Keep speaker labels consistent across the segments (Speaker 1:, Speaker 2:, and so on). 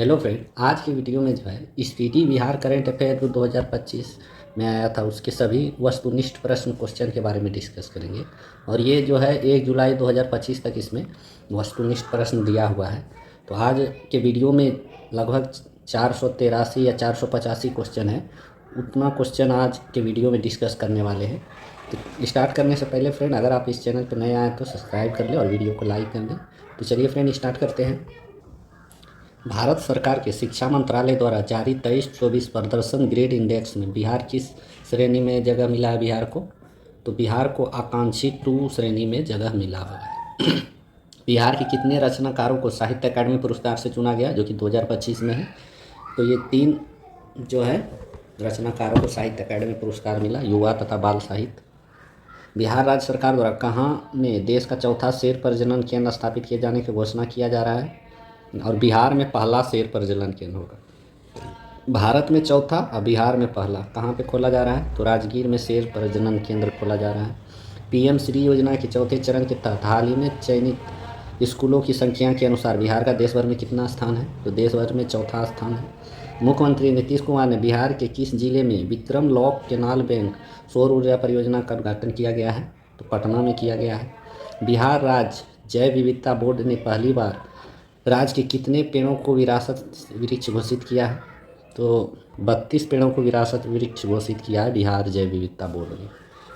Speaker 1: Hello friend, आज की video में जो है स्पीडी बिहार करंट अफेयर जो 2025 में आया था उसके सभी वस्तुनिष्ठ प्रश्न क्वेश्चन के बारे में डिस्कस करेंगे। और ये जो है 1 जुलाई 2025 तक इसमें वस्तुनिष्ठ प्रश्न दिया हुआ है। तो आज के वीडियो में लगभग 483 या 485 क्वेश्चन है। उतना क्वेश्चन आज के वीडियो में डिस्कस करने वाले हैं। तो स्टार्ट करने से पहले फ्रेंड, अगर आप इस चैनल पर नए आए तो सब्सक्राइब कर लें और वीडियो को लाइक कर दें। तो चलिए फ्रेंड, स्टार्ट करते हैं। भारत सरकार के शिक्षा मंत्रालय द्वारा जारी 23-24 प्रदर्शन ग्रेड इंडेक्स में बिहार किस श्रेणी में जगह मिला है बिहार को? तो बिहार को आकांक्षी 2 श्रेणी में जगह मिला हुआ है। बिहार के कितने रचनाकारों को साहित्य अकादमी पुरस्कार से चुना गया, जो कि 2025 में है? तो ये 3 जो है रचनाकारों को साहित्य अकादमी पुरस्कार मिला, युवा तथा बाल साहित्य। बिहार राज्य सरकार द्वारा कहाँ में देश का चौथा शेर प्रजनन केंद्र स्थापित किए जाने की घोषणा किया जा रहा है? और बिहार में पहला शेर प्रजनन केंद्र होगा। भारत में चौथा और बिहार में पहला कहाँ पे खोला जा रहा है? तो राजगीर में शेर प्रजनन केंद्र खोला जा रहा है। पीएम श्री योजना के चौथे चरण के तहत हाल ही में चयनित स्कूलों की संख्या के अनुसार बिहार का देश भर में कितना स्थान है? तो देश भर में चौथा स्थान है। मुख्यमंत्री नीतीश कुमार ने बिहार के किस जिले में विक्रम लॉक केनाल बैंक सौर ऊर्जा परियोजना का उद्घाटन किया गया है? तो पटना में किया गया है। बिहार राज्य जैव विविधता बोर्ड ने पहली बार राज्य के कितने पेड़ों को विरासत वृक्ष घोषित किया है? तो 32 पेड़ों को विरासत वृक्ष घोषित किया है बिहार जैव विविधता बोर्ड ने।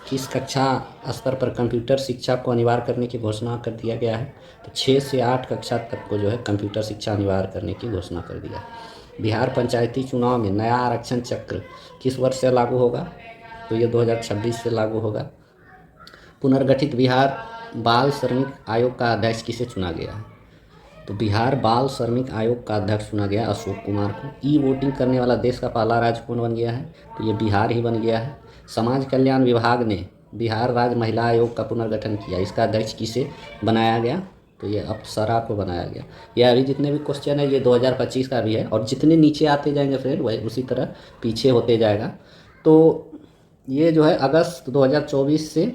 Speaker 1: किस कक्षा स्तर पर कंप्यूटर शिक्षा को अनिवार्य करने की घोषणा कर दिया गया है? तो 6 से 8 कक्षा तक को जो है कंप्यूटर शिक्षा अनिवार्य करने की घोषणा कर दिया है। बिहार पंचायती चुनाव में नया आरक्षण चक्र किस वर्ष से लागू होगा? तो ये 2026 से लागू होगा। पुनर्गठित बिहार बाल श्रमिक आयोग का अध्यक्ष किसे चुना गया है? तो बिहार बाल श्रमिक आयोग का अध्यक्ष चुना गया अशोक कुमार को। ई वोटिंग करने वाला देश का पहला राज्य कौन बन गया है? तो ये बिहार ही बन गया है। समाज कल्याण विभाग ने बिहार राज्य महिला आयोग का पुनर्गठन किया, इसका अध्यक्ष किसे बनाया गया? तो ये अप्सरा को बनाया गया। यह अभी जितने भी क्वेश्चन है ये 2025 का भी है, और जितने नीचे आते जाएंगे फ्रेंड वही उसी तरह पीछे होते जाएगा। तो ये जो है अगस्त 2024 से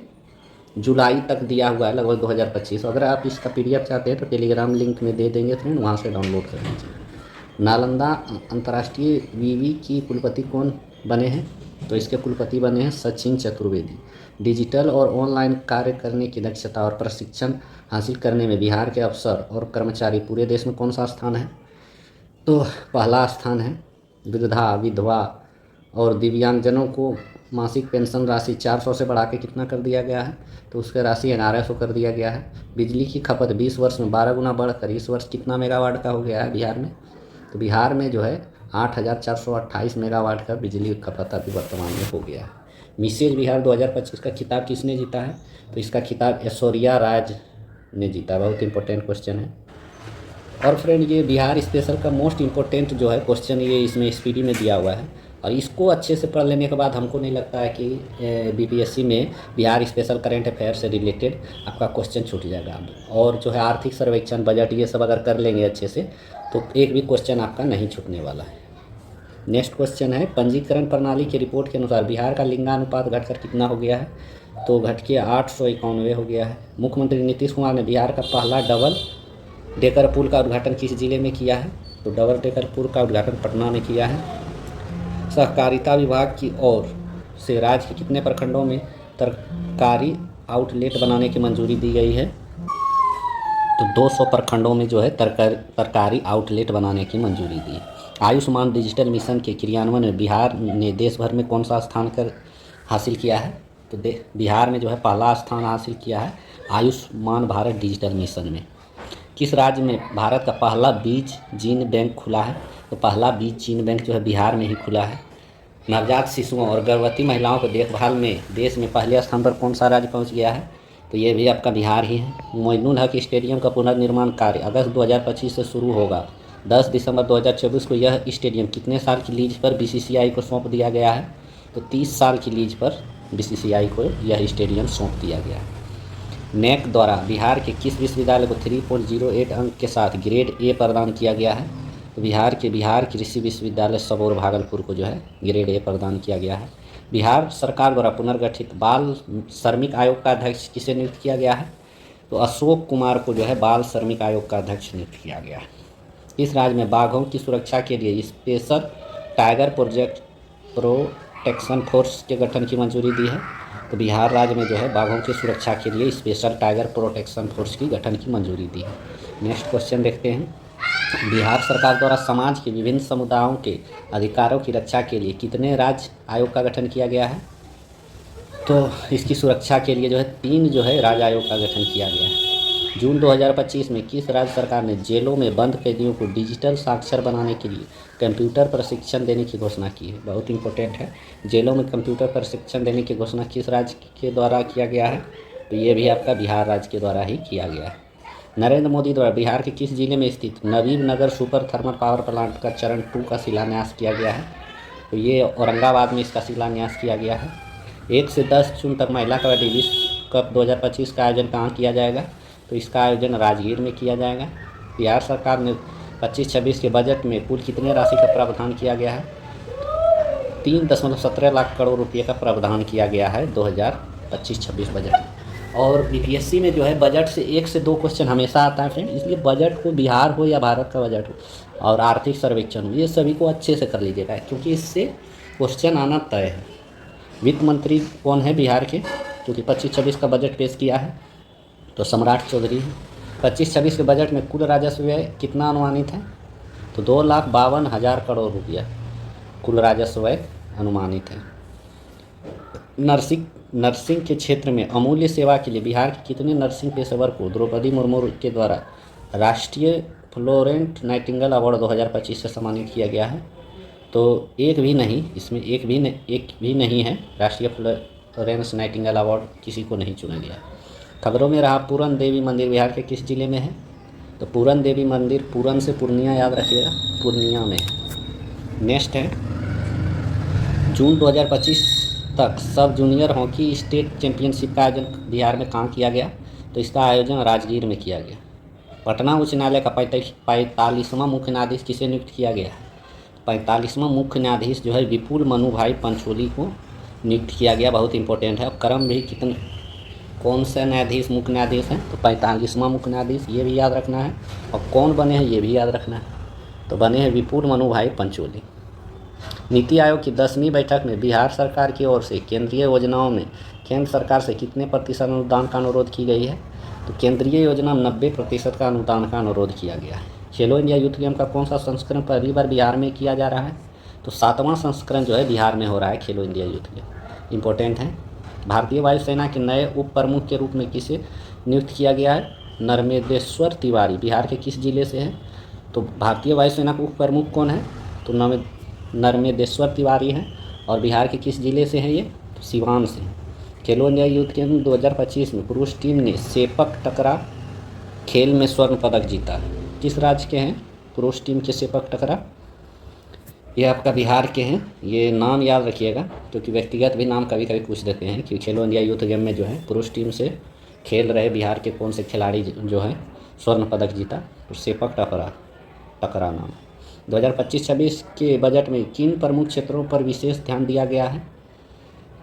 Speaker 1: जुलाई तक दिया हुआ है, लगभग 2025। अगर आप इसका पीडीएफ चाहते हैं तो टेलीग्राम लिंक में दे देंगे फ्रेंड, वहाँ से डाउनलोड कर लीजिए। नालंदा अंतर्राष्ट्रीय विवि की कुलपति कौन बने हैं? तो इसके कुलपति बने हैं सचिन चतुर्वेदी। डिजिटल और ऑनलाइन कार्य करने की दक्षता और प्रशिक्षण हासिल करने में बिहार के अफसर और कर्मचारी पूरे देश में कौन सा स्थान है? तो पहला स्थान है। वृद्धा, विधवा और दिव्यांगजनों को मासिक पेंशन राशि 400 से बढ़ा के कितना कर दिया गया है? तो उसका राशि 1100 कर दिया गया है। बिजली की खपत 20 वर्ष में 12 गुना बढ़कर इस वर्ष कितना मेगावाट का हो गया है बिहार में? तो बिहार में जो है 8428 मेगावाट का बिजली खपत अभी वर्तमान में हो गया है। मिसेज बिहार 2025 का खिताब किसने जीता है? तो इसका खिताब ऐश्वर्या राज ने जीता। बहुत इंपॉर्टेंट क्वेश्चन है। और फ्रेंड, ये बिहार स्पेशल का मोस्ट इम्पोर्टेंट जो है क्वेश्चन ये इसमें स्पीडी में दिया हुआ है, और इसको अच्छे से पढ़ लेने के बाद हमको नहीं लगता है कि बीपीएससी में बिहार स्पेशल करंट अफेयर से रिलेटेड आपका क्वेश्चन छूट जाएगा। और जो है आर्थिक सर्वेक्षण, बजट, ये सब अगर कर लेंगे अच्छे से तो एक भी क्वेश्चन आपका नहीं छूटने वाला है। नेक्स्ट क्वेश्चन है, पंजीकरण प्रणाली की रिपोर्ट के अनुसार बिहार का लिंगानुपात घटकर कितना हो गया है? तो घट के 891 हो गया है। मुख्यमंत्री नीतीश कुमार ने बिहार का पहला डबल डेकर पुल का उद्घाटन किस जिले में किया है? तो डबल डेकर पुल का उद्घाटन पटना में किया है। सहकारिता विभाग की ओर से राज्य के कितने प्रखंडों में तरकारी आउटलेट बनाने की मंजूरी दी गई है? तो 200 प्रखंडों में जो है तरकारी आउटलेट बनाने की मंजूरी दी है। आयुष्मान डिजिटल मिशन के क्रियान्वयन में बिहार ने देश भर में कौन सा स्थान हासिल किया है? तो बिहार में जो है पहला स्थान हासिल किया है आयुष्मान भारत डिजिटल मिशन में। किस राज्य में भारत का पहला बीज जीन बैंक खुला है? तो पहला बीज जीन बैंक जो है बिहार में ही खुला है। नवजात शिशुओं और गर्भवती महिलाओं को देखभाल में देश में पहले स्थान पर कौन सा राज्य पहुंच गया है? तो ये भी आपका बिहार ही है। मोइनुल हक स्टेडियम का पुनर्निर्माण कार्य अगस्त 2025 से शुरू होगा। 10 दिसंबर 2024 को यह स्टेडियम कितने साल की लीज पर बीसीसीआई को सौंप दिया गया है? तो 30 साल की लीज पर बीसीसीआई को यह स्टेडियम सौंप दिया गया है। नेक द्वारा बिहार के किस विश्वविद्यालय को 3.08 अंक के साथ ग्रेड ए प्रदान किया गया है? तो बिहार कृषि विश्वविद्यालय सबौर भागलपुर को जो है ग्रेड ए प्रदान किया गया है। बिहार सरकार द्वारा पुनर्गठित बाल श्रमिक आयोग का अध्यक्ष किसे नियुक्त किया गया है? तो अशोक कुमार को जो है बाल श्रमिक आयोग का अध्यक्ष नियुक्त किया गया है। इस राज्य में बाघों की सुरक्षा के लिए स्पेशल टाइगर प्रोटेक्शन फोर्स के गठन की मंजूरी दी है। तो बिहार राज्य में जो है बाघों की सुरक्षा के लिए स्पेशल टाइगर प्रोटेक्शन फोर्स की गठन की मंजूरी दी है। नेक्स्ट क्वेश्चन देखते हैं। बिहार सरकार द्वारा समाज के विभिन्न समुदायों के अधिकारों की रक्षा के लिए कितने राज्य आयोग का गठन किया गया है? तो इसकी सुरक्षा के लिए जो है 3 जो है राज्य आयोग का गठन किया गया है। जून 2025 में किस राज्य सरकार ने जेलों में बंद कैदियों को डिजिटल साक्षर बनाने के लिए कंप्यूटर प्रशिक्षण देने की घोषणा की है? बहुत इंपॉर्टेंट है। जेलों में कंप्यूटर प्रशिक्षण देने की घोषणा किस राज्य के द्वारा किया गया है? तो ये भी आपका बिहार राज्य के द्वारा ही किया गया है। नरेंद्र मोदी द्वारा बिहार के किस जिले में स्थित नवीन नगर सुपर थर्मल पावर प्लांट का चरण 2 का शिलान्यास किया गया है? तो ये औरंगाबाद में इसका शिलान्यास किया गया है। 1 से 10 जून तक महिला कबड्डी विश्व कप 2025 का आयोजन कहाँ किया जाएगा? तो इसका आयोजन राजगीर में किया जाएगा। बिहार सरकार ने 25-26 के बजट में कुल कितने राशि का प्रावधान किया गया है? 3.17 लाख करोड़ रुपये का प्रावधान किया गया है 2025-26 बजट में। और बीपीएससी में जो है बजट से 1 से 2 क्वेश्चन हमेशा आता है फ्रेंड, इसलिए बजट को बिहार हो या भारत का बजट हो और आर्थिक सर्वेक्षण हो, ये सभी को अच्छे से कर लीजिएगा क्योंकि इससे क्वेश्चन आना तय है। वित्त मंत्री कौन है बिहार के, क्योंकि 25-26 का बजट पेश किया है? तो सम्राट चौधरी है। 25-26 के बजट में कुल राजस्व व्यय कितना अनुमानित है? तो 2,52,000 करोड़ रुपया कुल राजस्व व्यय अनुमानित है। नर्सिंग के क्षेत्र में अमूल्य सेवा के लिए बिहार के कितने नर्सिंग पेशेवर को द्रौपदी मुर्मू के द्वारा राष्ट्रीय फ्लोरेंस नाइटिंगेल अवार्ड 2025 से सम्मानित किया गया है? तो एक भी नहीं, इसमें एक भी नहीं है। राष्ट्रीय फ्लोरेंस नाइटिंगेल अवार्ड किसी को नहीं चुना गया। खबरों में रहा पूरन देवी मंदिर बिहार के किस जिले में है? तो पूरन देवी मंदिर पूरन से पूर्णिया, याद रखिएगा, पूर्णिया में है। नेक्स्ट है, जून 2025 तक सब जूनियर हॉकी स्टेट चैंपियनशिप का आयोजन बिहार में कहाँ किया गया? तो इसका आयोजन राजगीर में किया गया। पटना उच्च न्यायालय का 45वां मुख्य न्यायाधीश किसे नियुक्त किया गया है? 45वां मुख्य न्यायाधीश जो है विपुल मनु भाई पंचोली को नियुक्त किया गया। बहुत इंपॉर्टेंट है। और क्रम भी कौन सा न्यायाधीश मुख्य न्यायाधीश हैं? तो 45वां मुख्य न्यायाधीश, ये भी याद रखना है। और कौन बने हैं ये भी याद रखना है। तो बने हैं विपुल मनु भाई पंचोली। नीति आयोग की 10वीं बैठक में बिहार सरकार की ओर से केंद्रीय योजनाओं में केंद्र सरकार से कितने प्रतिशत अनुदान का अनुरोध की गई है? तो केंद्रीय योजना में 90% का अनुदान का अनुरोध किया गया है। खेलो इंडिया यूथ गेम का कौन सा संस्करण पहली बार बिहार में किया जा रहा है? तो 7वां संस्करण जो है बिहार में हो रहा है खेलो इंडिया यूथ गेम। इंपॉर्टेंट है। भारतीय वायुसेना के नए उप प्रमुख के रूप में किसे नियुक्त किया गया है? नर्मदेश्वर तिवारी बिहार के किस जिले से है? तो भारतीय वायुसेना के उप प्रमुख कौन है? तो नर्मदेश्वर तिवारी हैं। और बिहार के किस जिले से हैं ये? तो सिवान से। खेलो इंडिया यूथ गेम 2025 में पुरुष टीम ने सेपक टकरा खेल में स्वर्ण पदक जीता। किस राज्य के हैं पुरुष टीम के सेपक टकरा? ये आपका बिहार के हैं। ये नाम याद रखिएगा क्योंकि व्यक्तिगत भी नाम कभी कभी पूछ देते हैं कि खेलो इंडिया यूथ गेम में जो है पुरुष टीम से खेल रहे बिहार के कौन से खिलाड़ी जो है स्वर्ण पदक जीता? तो सेपक टकरा नाम। 2025-26 के बजट में किन प्रमुख क्षेत्रों पर विशेष ध्यान दिया गया है?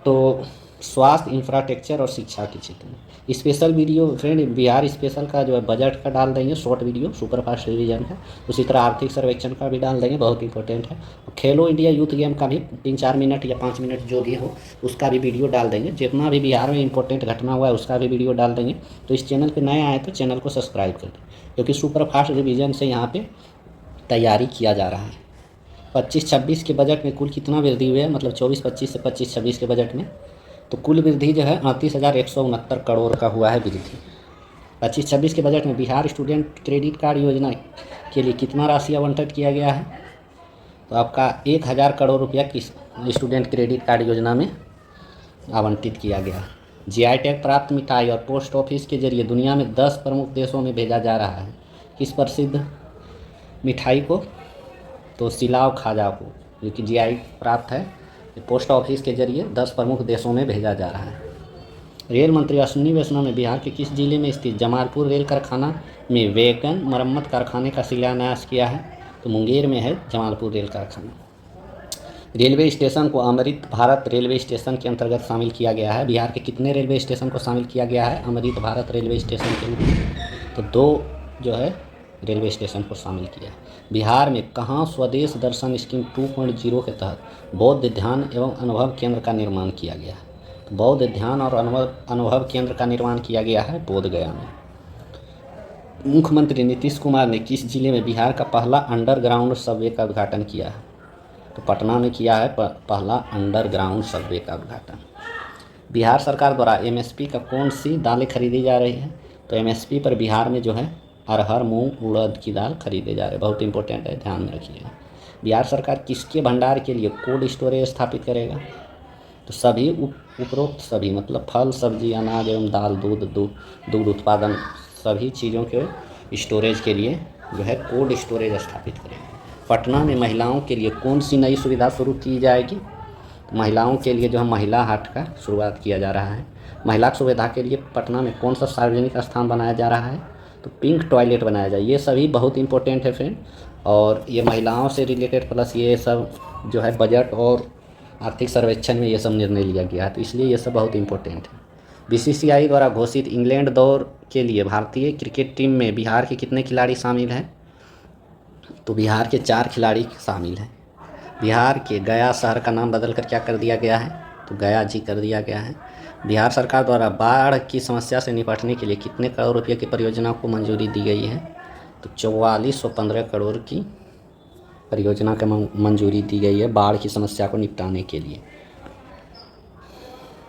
Speaker 1: तो स्वास्थ्य, इंफ्रास्ट्रक्चर और शिक्षा के क्षेत्र में। Special video friend Bihar special का जो है बजट का डाल देंगे, शॉर्ट वीडियो सुपरफास्ट रिवीजन है। उसी तरह आर्थिक सर्वेक्षण का भी डाल देंगे, बहुत इंपॉर्टेंट है। खेलो इंडिया यूथ गेम का भी 3-4 मिनट या 5 मिनट जो भी हो उसका भी वीडियो डाल देंगे। जितना भी बिहार में इंपॉर्टेंट घटना हुआ है उसका भी वीडियो डाल देंगे। तो इस चैनल पर नए आए तो चैनल को सब्सक्राइब कर दें क्योंकि सुपरफास्ट रिवीजन से यहाँ पर तैयारी किया जा रहा है। 25-26 के बजट में कुल कितना वृद्धि हुई है? मतलब 24-25 से 25-26 के बजट में तो कुल वृद्धि जो है 38,169 करोड़ का हुआ है वृद्धि। 25-26 के बजट में बिहार स्टूडेंट क्रेडिट कार्ड योजना के लिए कितना राशि आवंटित किया गया है? तो आपका 1,000 करोड़ रुपया किस स्टूडेंट क्रेडिट कार्ड योजना में आवंटित किया गया। जीआई टैग प्राप्त मिठाई और पोस्ट ऑफिस के जरिए दुनिया में 10 प्रमुख देशों में भेजा जा रहा है। किस प्रसिद्ध मिठाई को? तो सिलाव खाजा को, जो कि जीआई प्राप्त है। पोस्ट ऑफिस के जरिए 10 प्रमुख देशों में भेजा जा रहा है। रेल मंत्री अश्विनी वैष्णव ने बिहार के किस जिले में स्थित जमालपुर रेल कारखाना में वैगन मरम्मत कारखाने का शिलान्यास किया है? तो मुंगेर में है जमालपुर रेल कारखाना। रेलवे स्टेशन को अमृत भारत रेलवे स्टेशन के अंतर्गत शामिल किया गया है। बिहार के कितने रेलवे स्टेशन को शामिल किया गया है अमृत भारत रेलवे स्टेशन के रूप में? तो 2 जो है रेलवे स्टेशन को शामिल किया है। बिहार में कहाँ स्वदेश दर्शन स्कीम 2.0 के तहत बौद्ध ध्यान एवं अनुभव केंद्र का निर्माण किया गया है? तो बौद्ध ध्यान और अनुभव केंद्र का निर्माण किया गया है बोधगया में। मुख्यमंत्री नीतीश कुमार ने किस जिले में बिहार का पहला अंडरग्राउंड सबवे का उद्घाटन किया है? तो पटना में किया है पहला अंडरग्राउंड सबवे का उद्घाटन। बिहार सरकार द्वारा एमएसपी का कौन सी दालें खरीदी जा रही है? तो एमएसपी पर बिहार में जो है अरहर, मूंग, उड़द की दाल खरीदे जा रहे हैं। बहुत इंपॉर्टेंट है, ध्यान में रखिएगा। बिहार सरकार किसके भंडार के लिए कोल्ड स्टोरेज स्थापित करेगा? तो सभी उपरोक्त सभी मतलब फल, सब्जी, अनाज एवं दाल, दूध उत्पादन सभी चीज़ों के स्टोरेज के लिए जो है कोल्ड स्टोरेज स्थापित करेंगे। पटना में महिलाओं के लिए कौन सी नई सुविधा शुरू की जाएगी? तो महिलाओं के लिए जो है महिला हाट का शुरुआत किया जा रहा है। महिला सुविधा के लिए पटना में कौन सा सार्वजनिक स्थान बनाया जा रहा है? तो पिंक टॉयलेट बनाया जाए। ये सभी बहुत इंपॉर्टेंट है फ्रेंड, और ये महिलाओं से रिलेटेड प्लस ये सब जो है बजट और आर्थिक सर्वेक्षण में ये सब निर्णय लिया गया है, तो इसलिए ये सब बहुत इंपॉर्टेंट है। बीसीसीआई द्वारा घोषित इंग्लैंड दौर के लिए भारतीय क्रिकेट टीम में बिहार के कितने खिलाड़ी शामिल हैं? तो बिहार के 4 खिलाड़ी शामिल हैं। बिहार के गया शहर का नाम बदलकर क्या कर दिया गया है? तो गया जी कर दिया गया है। बिहार सरकार द्वारा बाढ़ की समस्या से निपटने के लिए कितने करोड़ रुपये की परियोजना को मंजूरी दी गई है? तो 4415 करोड़ की परियोजना को मंजूरी दी गई है बाढ़ की समस्या को निपटाने के लिए।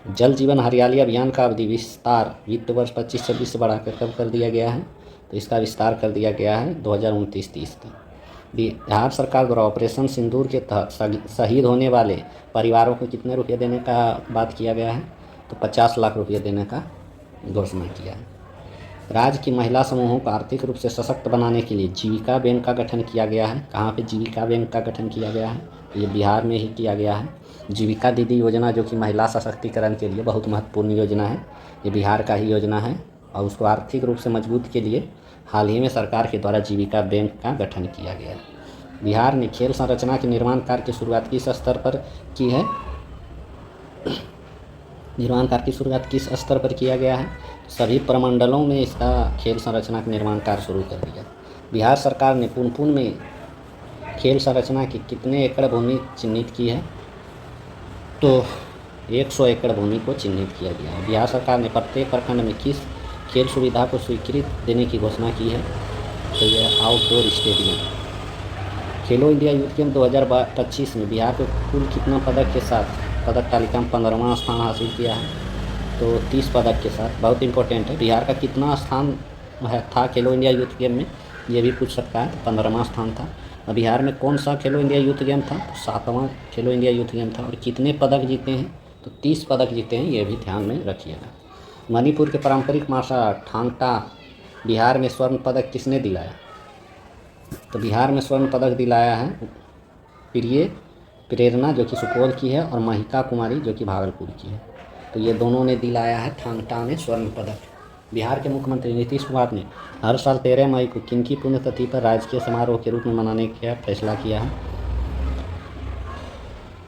Speaker 1: जल जीवन हरियाली अभियान का अवधि विस्तार वित्त वर्ष 25-26 से बढ़ाकर कब कर दिया गया है? तो इसका विस्तार कर दिया गया है 2029-30 तक। बिहार सरकार द्वारा ऑपरेशन सिंदूर के तहत शहीद होने वाले परिवारों को कितने रुपये देने का बात किया गया है? तो 50 लाख रुपये देने का घोषणा किया है। राज्य की महिला समूहों को आर्थिक रूप से सशक्त बनाने के लिए जीविका बैंक का गठन किया गया है। कहाँ पे जीविका बैंक का गठन किया गया है? ये बिहार में ही किया गया है। जीविका दीदी योजना जो कि महिला सशक्तिकरण के लिए बहुत महत्वपूर्ण योजना है, ये बिहार का ही योजना है, और उसको आर्थिक रूप से मजबूत के लिए हाल ही में सरकार के द्वारा जीविका बैंक का गठन किया गया है। बिहार ने खेल संरचना के निर्माण कार्य की शुरुआत किस स्तर पर की है? निर्माण कार्य की शुरुआत किस स्तर पर किया गया है? सभी प्रमंडलों में इसका खेल संरचना का निर्माण कार्य शुरू कर दिया। बिहार सरकार ने पुनपुन में खेल संरचना की कितने एकड़ भूमि चिन्हित की है? तो 100 एकड़ भूमि को चिन्हित किया गया है। बिहार सरकार ने प्रत्येक प्रखंड में किस खेल सुविधा को स्वीकृत देने की घोषणा की है? तो यह आउटडोर स्टेडियम। खेलो इंडिया यूथ गेम 2025 में बिहार को कुल कितना पदक के साथ पदक तालिका में 15वां स्थान हासिल किया है? तो 30 पदक के साथ। बहुत इंपॉर्टेंट है, बिहार का कितना स्थान था खेलो इंडिया यूथ गेम में, ये भी पूछ सकता है। 15वां स्थान था। और बिहार में कौन सा खेलो इंडिया यूथ गेम था? तो 7वां खेलो इंडिया यूथ गेम था। और कितने पदक जीते हैं? तो 30 पदक जीते हैं, ये भी ध्यान में रखिएगा। मणिपुर के पारंपरिक मार्शल आर्ट थांग टा बिहार में स्वर्ण पदक किसने दिलाया? तो बिहार में स्वर्ण पदक दिलाया है प्रिय प्रेरणा जो कि सुपौल की है, और महिका कुमारी जो कि भागलपुर की है। तो ये दोनों ने दिलाया है थांग टा में स्वर्ण पदक। बिहार के मुख्यमंत्री नीतीश कुमार ने हर साल 13 मई को किनकी पुण्यतिथि पर राजकीय समारोह के रूप में मनाने का फैसला किया है?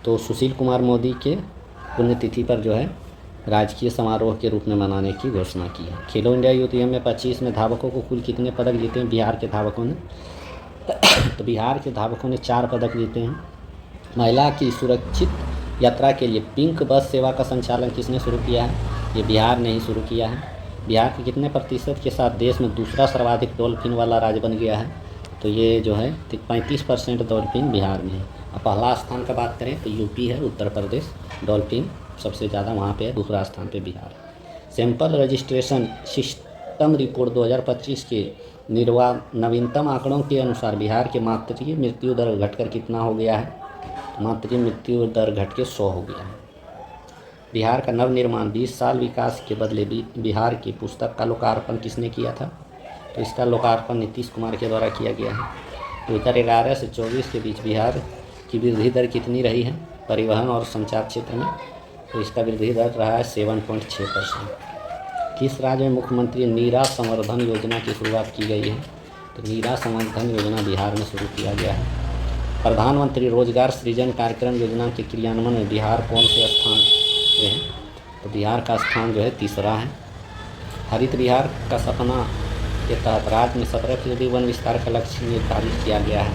Speaker 1: तो सुशील कुमार मोदी के पुण्यतिथि पर जो है राजकीय समारोह के रूप में मनाने की घोषणा की है। खेलो इंडिया यूथ गेम में 25 में धावकों को कुल कितने पदक जीते हैं बिहार के धावकों ने? तो बिहार के धावकों ने 4 पदक जीते हैं। महिला की सुरक्षित यात्रा के लिए पिंक बस सेवा का संचालन किसने शुरू किया है? ये बिहार ने ही शुरू किया है। बिहार के कितने प्रतिशत के साथ देश में दूसरा सर्वाधिक डॉल्फिन वाला राज्य बन गया है? तो ये जो है 35% डॉल्फिन बिहार में है। अब पहला स्थान का बात करें तो यूपी है, उत्तर प्रदेश डॉल्फिन सबसे ज़्यादा वहाँ पे है, दूसरा स्थान पे Bihar. Sample registration system report 2025 के नवीनतम आंकड़ों के अनुसार बिहार के मातृ मृत्यु दर घटकर कितना हो गया है? मातृ मृत्यु दर घट के 100 हो गया है। बिहार का नवनिर्माण 20 साल विकास के बदले बिहार की पुस्तक का लोकार्पण किसने किया था? तो इसका लोकार्पण नीतीश कुमार के द्वारा किया गया है। 2011 से 24 के बीच बिहार की वृद्धि दर कितनी रही है परिवहन और संचार क्षेत्र में? तो इसका वृद्धि दर रहा है 7.6%। किस राज्य में मुख्यमंत्री नीरा संवर्धन योजना की शुरुआत की गई है? तो नीरा संवर्धन योजना बिहार में शुरू किया गया है। प्रधानमंत्री रोजगार सृजन कार्यक्रम योजना के क्रियान्वयन में बिहार कौन से स्थान पे है? तो बिहार का स्थान जो है 3रा है। हरित बिहार का सपना के तहत राज्य में 17% वन विस्तार का लक्ष्य निर्धारित किया गया है।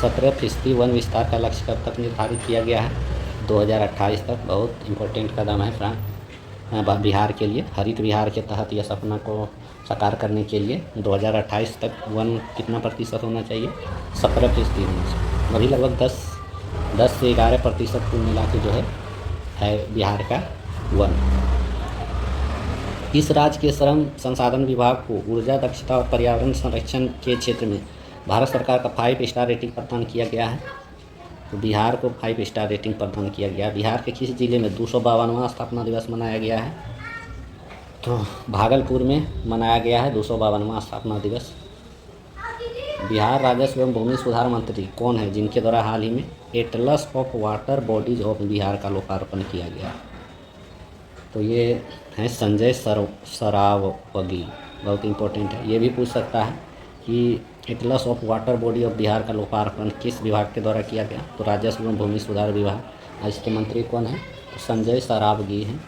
Speaker 1: 17% वन विस्तार का लक्ष्य कब तक निर्धारित किया गया है? 2028 तक। बहुत इम्पोर्टेंट कदम है बिहार के लिए। हरित बिहार के तहत यह सपना को साकार करने के लिए 2028 तक वन कितना प्रतिशत होना चाहिए? 17% होना चाहिए। अभी लगभग 10 से 11% कुल मिला के जो है बिहार का वन। इस राज्य के श्रम संसाधन विभाग को ऊर्जा दक्षता और पर्यावरण संरक्षण के क्षेत्र में भारत सरकार का 5 स्टार रेटिंग प्रदान किया गया है। तो बिहार को 5 स्टार रेटिंग प्रदान किया गया। बिहार के किस जिले में 252वां स्थापना दिवस मनाया गया है? तो भागलपुर में मनाया गया है 252वां स्थापना दिवस। बिहार राजस्व एवं भूमि सुधार मंत्री कौन है जिनके द्वारा हाल ही में Atlas of water bodies of Bihar का लोकार्पण किया गया? तो ये है संजय सरावगी। बहुत इंपॉर्टेंट है, ये भी पूछ सकता है कि Atlas of water body of Bihar का लोकार्पण किस विभाग के द्वारा किया गया? तो राजस्व एवं भूमि सुधार विभाग। इसके मंत्री कौन है? तो संजय सरावगी हैं।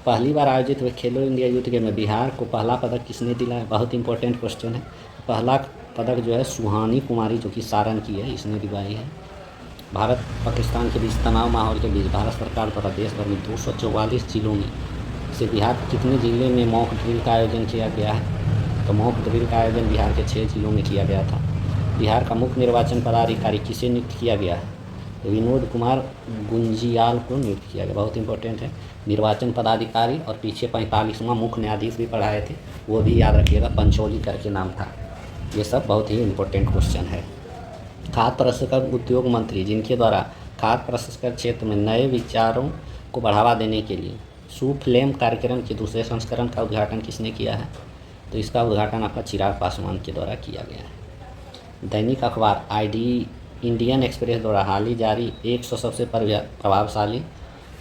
Speaker 1: पहली बार आयोजित हुए खेलो इंडिया यूथ गेम में बिहार को पहला पदक किसने दिलाया? बहुत इंपॉर्टेंट क्वेश्चन है। पहला पदक जो है सुहानी कुमारी, जो कि सारण की है, इसने दिलाई है। भारत पाकिस्तान के बीच तनाव माहौल के बीच भारत सरकार द्वारा देश भर में 244 जिलों में से बिहार कितने जिले में मॉक ड्रिल का आयोजन किया गया है? तो मॉक ड्रिल का आयोजन बिहार के 6 जिलों में किया गया था। बिहार का मुख्य निर्वाचन पदाधिकारी किसे नियुक्त किया गया है? तो विनोद कुमार गुंजियाल को नियुक्त किया गया। बहुत इंपॉर्टेंट है। निर्वाचन पदाधिकारी और पीछे 45वां मुख्य न्यायाधीश भी पढ़ाए थे, वो भी याद रखिएगा, पंचोली करके नाम था। ये सब बहुत ही इंपॉर्टेंट क्वेश्चन है। खाद्य प्रसंस्करण उद्योग मंत्री जिनके द्वारा खाद्य प्रसंस्करण क्षेत्र में नए विचारों को बढ़ावा देने के लिए सुफ्लेम कार्यक्रम के दूसरे संस्करण का उद्घाटन किसने किया है? तो इसका उद्घाटन आपका चिराग पासवान के द्वारा किया गया है। दैनिक अखबार इंडियन एक्सप्रेस द्वारा हाल ही जारी 100 सबसे प्रभावशाली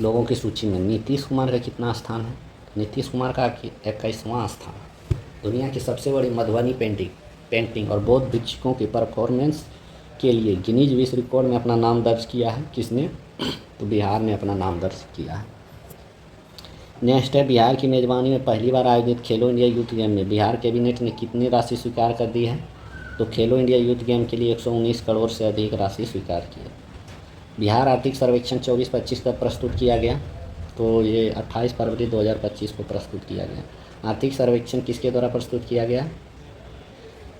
Speaker 1: लोगों की सूची में नीतीश कुमार का कितना स्थान है? नीतीश कुमार का 21वां स्थान। दुनिया की सबसे बड़ी मधुबनी पेंटिंग और बौद्ध भिक्षुकों की परफॉर्मेंस के लिए गिनीज विश्व रिकॉर्ड में अपना नाम दर्ज किया है। किसने? तो बिहार ने अपना नाम दर्ज किया है। नेक्स्ट है, बिहार की मेज़बानी में पहली बार आयोजित खेलो इंडिया यूथ गेम में बिहार कैबिनेट ने कितनी राशि स्वीकार कर दी है? तो खेलो इंडिया यूथ गेम के लिए 119 करोड़ से अधिक राशि स्वीकार की है। बिहार आर्थिक सर्वेक्षण 24-25 का प्रस्तुत किया गया। तो ये 28 फरवरी 2025 को प्रस्तुत किया गया। आर्थिक सर्वेक्षण किसके द्वारा प्रस्तुत किया गया?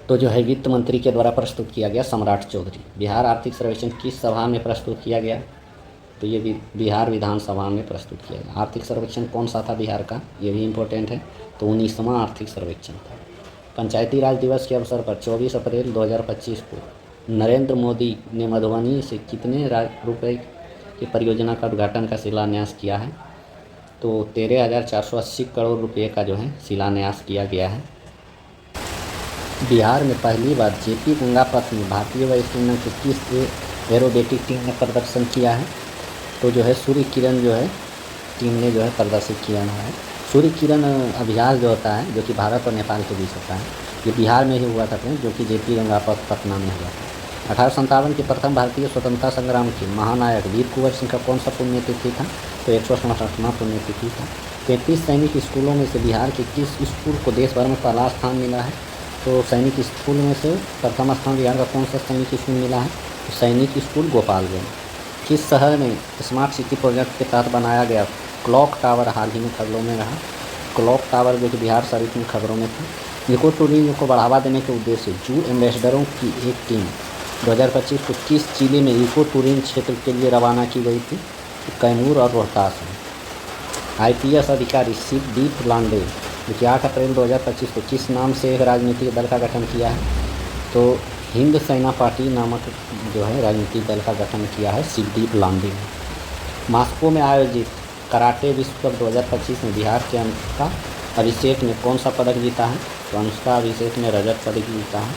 Speaker 1: तो जो है वित्त मंत्री के द्वारा प्रस्तुत किया गया, सम्राट चौधरी। बिहार आर्थिक सर्वेक्षण किस सभा में प्रस्तुत किया गया? तो ये बिहार विधानसभा में प्रस्तुत किया गया। आर्थिक सर्वेक्षण कौन सा था बिहार का? ये भी इम्पोर्टेंट है। तो 19वां आर्थिक सर्वेक्षण था। पंचायती राज दिवस के अवसर पर 24 अप्रैल 2025 को नरेंद्र मोदी ने मधुबनी से कितने रुपए की परियोजना का उद्घाटन का शिलान्यास किया है? तो 13,480 करोड़ रुपये का जो है शिलान्यास किया गया है। बिहार में पहली बार जेपी गंगा पथ में भारतीय वायुसेना की किस एरोबेटिक टीम ने प्रदर्शन किया है? तो जो है सूर्य किरण जो है टीम ने जो है प्रदर्शित किया है। सूर्य किरण अभ्यास जो होता है, जो कि भारत और नेपाल के बीच होता है, ये बिहार में ही हुआ था, जो कि जेपी गंगा पटना में हुआ था। 1857 के प्रथम भारतीय स्वतंत्रता संग्राम के महानायक वीर कुंवर सिंह का कौन सा पुण्यतिथि था? तो 167वां पुण्यतिथि था। 33 सैनिक स्कूलों में से बिहार के किस स्कूल को देश भर में पहला स्थान मिला है? तो सैनिक स्कूल में से प्रथम स्थान बिहार का कौन सा सैनिक स्कूल मिला है? तो सैनिक स्कूल गोपालगंज। किस शहर में स्मार्ट सिटी प्रोजेक्ट के तहत बनाया गया क्लॉक टावर हाल ही में खबरों में रहा? क्लॉक टावर जो कि बिहार शरीफ में खबरों में था। इको टूरिज्म को बढ़ावा देने के उद्देश्य से जू एम्बेसडरों की एक टीम 2025 को किस जिले में इको टूरिज्म क्षेत्र के लिए रवाना की गई थी? तो कैमूर और रोहतास में। IPS अधिकारी शिवदीप लांडे जो कि 8 अप्रैल 2025 को किस नाम से एक राजनीतिक दल का गठन किया है? तो हिंद सेना पार्टी नामक जो है राजनीतिक दल का गठन किया है शिवदीप लांडे ने। मॉस्को में आयोजित कराटे विश्व कप 2025 में बिहार के अनुष्का अभिषेक ने कौन सा पदक जीता है? तो अनुष्का अभिषेक ने रजत पदक जीता है।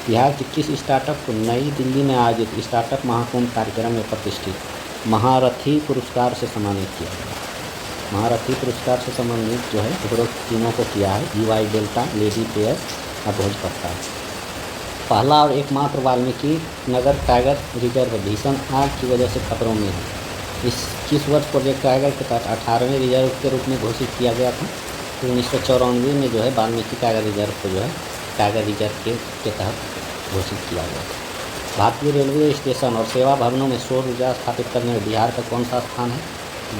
Speaker 1: बिहार के किस स्टार्टअप को नई दिल्ली में आयोजित स्टार्टअप महाकुंभ कार्यक्रम में प्रतिष्ठित महारथी पुरस्कार से सम्मानित किया गया? महारथी पुरस्कार से सम्मानित जो है उपरोक्त तीनों को किया है UI डेल्टा, लेडी पेयर और भोजपट्टा। पहला और एकमात्र वाल्मीकि नगर टाइगर रिजर्व भीषण आग की वजह से खतरों में है। इस किस वर्ष प्रोजेक्ट टाइगर के तहत 18वें रिजर्व के रूप में घोषित किया गया था? तो 1994 में जो है वाल्मीकि टाइगर रिजर्व को जो है टाइगर रिजर्व के तहत घोषित किया गया। भारतीय रेलवे स्टेशन और सेवा भवनों में सौर ऊर्जा स्थापित करने में बिहार का कौन सा स्थान है?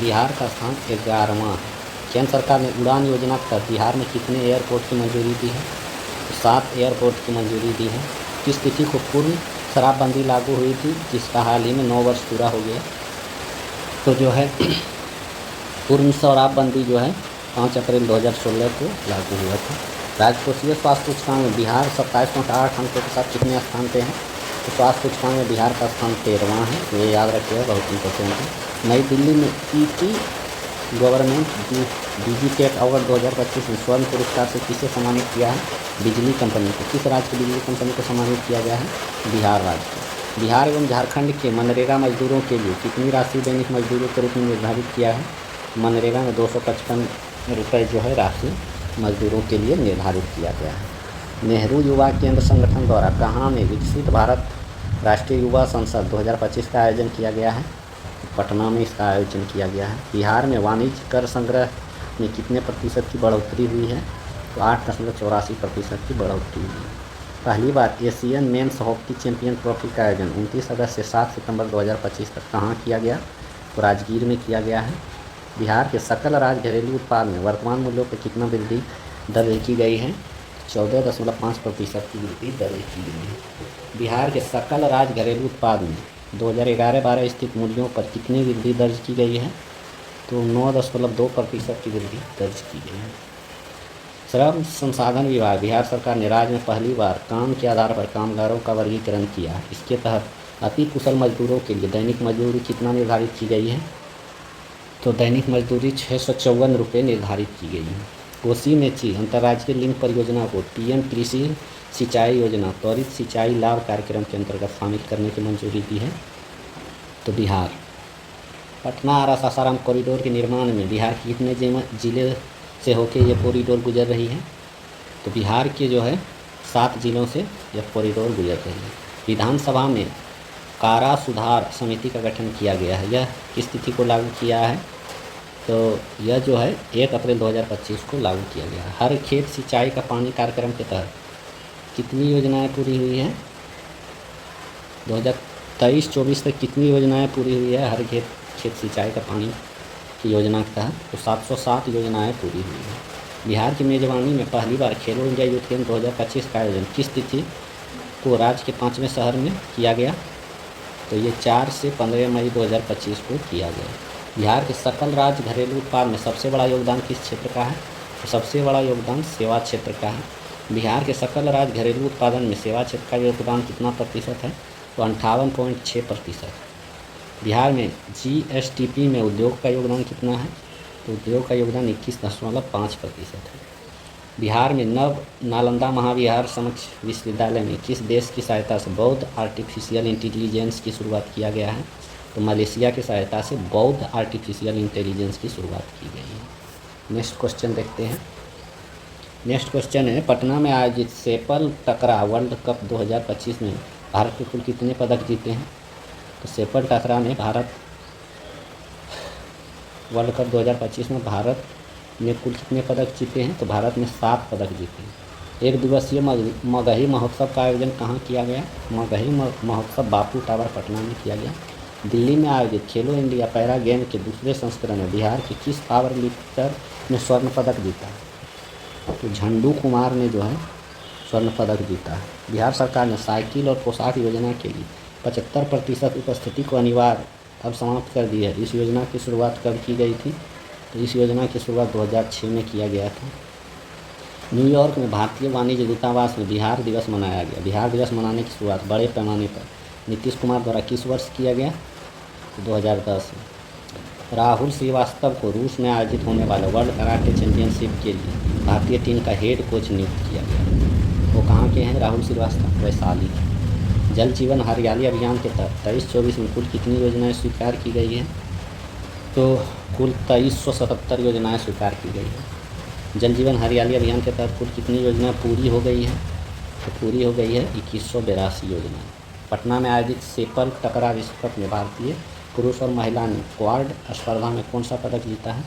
Speaker 1: बिहार का स्थान 11वां है। केंद्र सरकार ने उड़ान योजना के तहत बिहार में कितने एयरपोर्ट की मंजूरी दी है? 7 एयरपोर्ट की मंजूरी दी है। किस तिथि को पूर्ण शराबबंदी लागू हुई थी, जिसका हाल ही में 9 वर्ष पूरा हो गया? तो जो है पूर्ण शराबबंदी जो है 5 अप्रैल 2016 को लागू हुआ था। राजकोषीय स्वास्थ्य सूचकांक में बिहार 27.8 अंकों के साथ कितने स्थान पे है? तो स्वास्थ्य सूचकांक में बिहार का स्थान 13वां है, ये याद रखिएगा, बहुत इंपॉर्टेंट है। नई दिल्ली में ईटी गवर्नमेंट डिजिटेक अवार्ड 2025 में स्वर्ण पुरस्कार से किसे सम्मानित किया है? बिजली कंपनी को। किस राज्य की बिजली कंपनी को सम्मानित किया गया है? बिहार राज्य को। बिहार एवं झारखंड के मनरेगा मजदूरों के लिए कितनी राशि दैनिक मजदूरों के रूप में निर्धारित किया है? मनरेगा में 255 रुपये जो है राशि मजदूरों के लिए निर्धारित किया गया है। नेहरू युवा केंद्र संगठन द्वारा कहाँ में विकसित भारत राष्ट्रीय युवा संसद 2025 का आयोजन किया गया है? पटना में इसका आयोजन किया गया है। बिहार में वाणिज्य कर संग्रह में कितने प्रतिशत की बढ़ोतरी हुई है? तो 8.84% की बढ़ोतरी हुई है। पहली बार Asian men's hockey champion trophy का आयोजन 29 अगस्त से 7 सितंबर 2025 तक कहाँ किया गया? तो राजगीर में किया गया है। बिहार के सकल राज्य घरेलू उत्पाद में वर्तमान मूल्यों पर कितना वृद्धि दर्ज की गई है? 14.5% की वृद्धि दर्ज की गई है। बिहार के सकल राज्य घरेलू उत्पाद में 2011-12 स्थित मूल्यों पर कितनी वृद्धि दर्ज की गई है? तो 9.2% की वृद्धि दर्ज की गई है। श्रम संसाधन विभाग बिहार सरकार ने राज्य में पहली बार काम के आधार पर कामगारों का वर्गीकरण किया। इसके तहत अति कुशल मजदूरों के लिए दैनिक मजदूरी कितना निर्धारित की गई है? तो दैनिक मजदूरी 654 रुपये निर्धारित की गई है। कोसी मेची अंतर्राज्यीय लिंक परियोजना को पीएम कृषि सिंचाई योजना त्वरित सिंचाई लाभ कार्यक्रम के अंतर्गत शामिल करने की मंजूरी दी है। तो बिहार। पटना आरा सासाराम कॉरिडोर के निर्माण में बिहार के कितने जिले से होकर ये कॉरिडोर गुजर रही है? तो बिहार के जो है 7 जिलों से यह कॉरिडोर गुजर रही है। विधानसभा में कारा सुधार समिति का गठन किया गया है, यह किस तिथि को लागू किया है? तो यह जो है 1 अप्रैल 2025 को लागू किया गया है। हर खेत सिंचाई का पानी कार्यक्रम के तहत कितनी योजनाएं पूरी हुई हैं? 2023-24 तक कितनी योजनाएं पूरी हुई है हर खेत सिंचाई का पानी की योजना के तहत? तो 707 योजनाएं पूरी हुई हैं। बिहार की मेजबानी में पहली बार खेलो इंडिया यूथ गेम 2025 का आयोजन किस तिथि को राज्य के 5वें शहर में किया गया? तो ये 4 से 15 मई 2025 को किया गया। बिहार के सकल राज्य घरेलू उत्पाद में सबसे बड़ा योगदान किस क्षेत्र का है? तो सबसे बड़ा योगदान सेवा क्षेत्र का है। बिहार के सकल राज्य घरेलू उत्पादन में सेवा क्षेत्र का योगदान कितना प्रतिशत है? तो 58.6%। बिहार में जीएसटीपी में उद्योग का योगदान कितना है? तो उद्योग का योगदान 21.5% है। बिहार में नव नालंदा महाविहार समक्ष विश्वविद्यालय में किस देश की सहायता से बौद्ध आर्टिफिशियल इंटेलिजेंस की शुरुआत किया गया है? तो मलेशिया की सहायता से बौद्ध आर्टिफिशियल इंटेलिजेंस की शुरुआत की गई है। नेक्स्ट क्वेश्चन देखते हैं। नेक्स्ट क्वेश्चन है, पटना में आयोजित सेपल टकरा वर्ल्ड कप 2025 में भारत के कुल कितने पदक जीते हैं? तो सेपल टकरा में भारत वर्ल्ड कप 2025 में भारत ने कुल कितने पदक जीते हैं? तो भारत ने 7 पदक जीते हैं। 1 दिवसीय मगही महोत्सव का आयोजन कहाँ किया गया? मगही महोत्सव बापू टावर पटना में किया गया। दिल्ली में आयोजित खेलो इंडिया पैरा गेम के दूसरे संस्करण में बिहार के किस पावर लिफ्टर ने स्वर्ण पदक जीता? तो झंडू कुमार ने जो है स्वर्ण पदक जीता है। बिहार सरकार ने साइकिल और पोशाक योजना के लिए 75% उपस्थिति को अनिवार्य अब समाप्त कर दी है। इस योजना की शुरुआत कब की गई थी? तो इस योजना की शुरुआत 2006 में किया गया था। न्यूयॉर्क में भारतीय वाणिज्य दूतावास में बिहार दिवस मनाया गया। बिहार दिवस मनाने की शुरुआत बड़े पैमाने पर नीतीश कुमार द्वारा किस वर्ष किया गया? तो 2010 में। राहुल श्रीवास्तव को रूस में आयोजित होने वाले वर्ल्ड कराटे चैंपियनशिप के लिए भारतीय टीम का हेड कोच नियुक्त किया गया। वो कहाँ के हैं राहुल श्रीवास्तव? वैशाली। जल जीवन हरियाली अभियान के तहत 23-24 में कुल कितनी योजनाएं स्वीकार की गई हैं? तो कुल 2377 योजनाएं स्वीकार की गई है। जल जीवन हरियाली अभियान के तहत कुल कितनी योजनाएं पूरी हो गई हैं? तो पूरी हो गई है 2182 योजनाएं। पटना में आयोजित सेपल टकरा विश्व कप में भारतीय पुरुष और महिला ने क्वाड स्पर्धा में कौन सा पदक जीता है?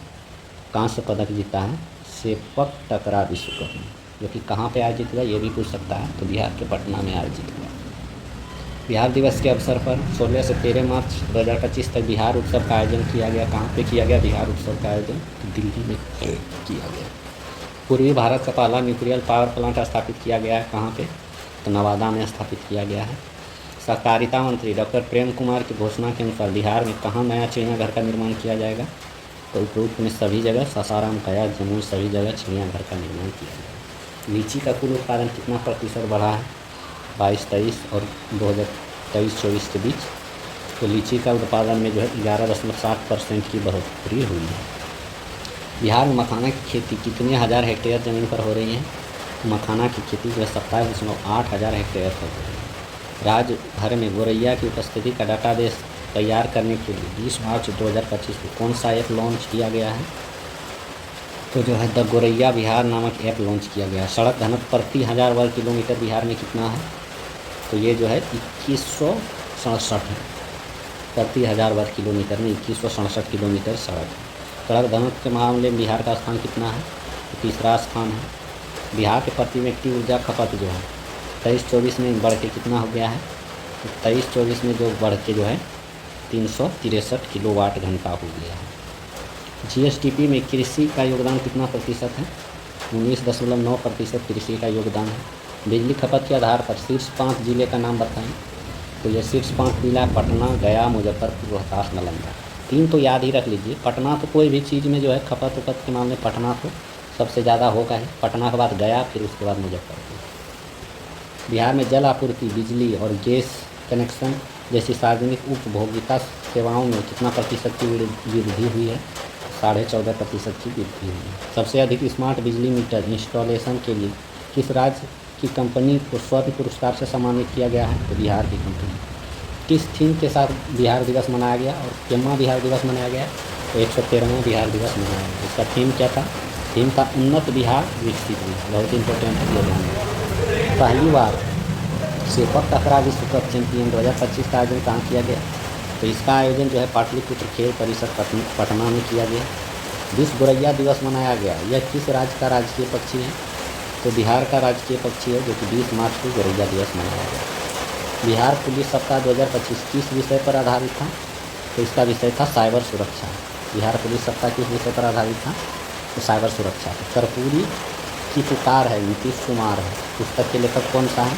Speaker 1: कांस्य पदक जीता है सेपक टकरा विश्व कप में। जो कि कहाँ पे आयोजित हुआ ये भी पूछ सकता है, तो बिहार के पटना में आयोजित हुआ। बिहार दिवस के अवसर पर 16 से 13 मार्च 2025 तक बिहार उत्सव का आयोजन किया गया। कहाँ पे किया गया बिहार उत्सव का आयोजन? तो दिल्ली में किया गया। पूर्वी भारत का पहला न्यूक्लियर पावर प्लांट स्थापित किया गया है। कहाँ पे? तो नवादा में स्थापित किया गया है। सहकारिता मंत्री डॉक्टर प्रेम कुमार की घोषणा के अनुसार बिहार में कहाँ नया चिड़ियाघर का निर्माण किया जाएगा? तो उपरोक्त में सभी जगह सासाराम, गया, जमुई सभी जगह चिड़ियाघर का निर्माण किया जाएगा। लीची का कुल उत्पादन कितना प्रतिशत बढ़ा है? 22-23 और 2023-24 के बीच। तो लीची का उत्पादन में जो है 11.7% की बढ़ोतरी हुई है। बिहार में मखाना की खेती कितने हज़ार हेक्टेयर ज़मीन पर हो रही है? मखाना की खेती जो है 27.8 हज़ार हेक्टेयर पर हो रही है। राज्य भर में गोरैया की उपस्थिति का डाटाबेस तैयार करने के लिए 20 मार्च 2025 को कौन सा ऐप लॉन्च किया गया है? तो जो है द गोरैया बिहार नामक ऐप लॉन्च किया गया है। सड़क घनत्व प्रति 1000 वर्ग किलोमीटर बिहार में कितना है? तो ये जो है 2167 है। प्रति 1000 वर्ग किलोमीटर में 2167 किलोमीटर सड़क है। सड़क घनत्व के मामले में बिहार का स्थान कितना है? तो तीसरा स्थान है। बिहार के प्रति व्यक्ति ऊर्जा खपत जो है 23-24 में बढ़ के कितना हो गया है? तो 23-24 में जो बढ़ के जो है 363 किलोवाट घंटा हो गया है। जीएसडीपी में कृषि का योगदान कितना प्रतिशत है? 19.9% कृषि का योगदान है। बिजली खपत के आधार पर शीर्ष 5 जिले का नाम बताएं। तो ये शीर्ष 5 जिला पटना, गया, मुजफ्फरपुर, रोहतास, नालंदा। 3 तो याद ही रख लीजिए। पटना तो कोई भी चीज़ में जो है खपत उपत के मामले पटना तो सबसे ज़्यादा होगा ही। पटना के बाद गया, फिर उसके बाद मुजफ्फरपुर। बिहार में जल आपूर्ति, बिजली और गैस कनेक्शन जैसी सार्वजनिक उपभोक्ता सेवाओं में कितना प्रतिशत की वृद्धि हुई है? 14.5% की वृद्धि हुई है। सबसे अधिक स्मार्ट बिजली मीटर इंस्टॉलेशन के लिए किस राज्य की कंपनी को स्वर्ण पुरस्कार से सम्मानित किया गया है? तो बिहार की कंपनी। किस थीम के साथ बिहार दिवस मनाया गया और केमा बिहार दिवस मनाया गया? तो 113वां बिहार दिवस मनाया गया। इसका थीम क्या था? थीम था उन्नत बिहार विकसित बिहार। बहुत इंपॉर्टेंट है। पहली बार सेपक टकरा विश्व कप चैंपियन 2025 का आयोजन कहाँ किया गया? तो इसका आयोजन जो है पाटलिपुत्र खेल परिसर पटना में किया गया। विश्व गोरैया दिवस मनाया गया। यह किस राज्य का राजकीय पक्षी है? तो बिहार का राजकीय पक्षी है, जो कि 20 मार्च को गोरैया दिवस मनाया गया। बिहार पुलिस सप्ताह 2025 किस विषय पर आधारित था? तो इसका विषय था साइबर सुरक्षा। बिहार पुलिस सप्ताह किस विषय पर आधारित था? तो साइबर सुरक्षा। कर्पूरी की पुकार है, नीतीश कुमार है। पुस्तक के लेखक कौन सा है?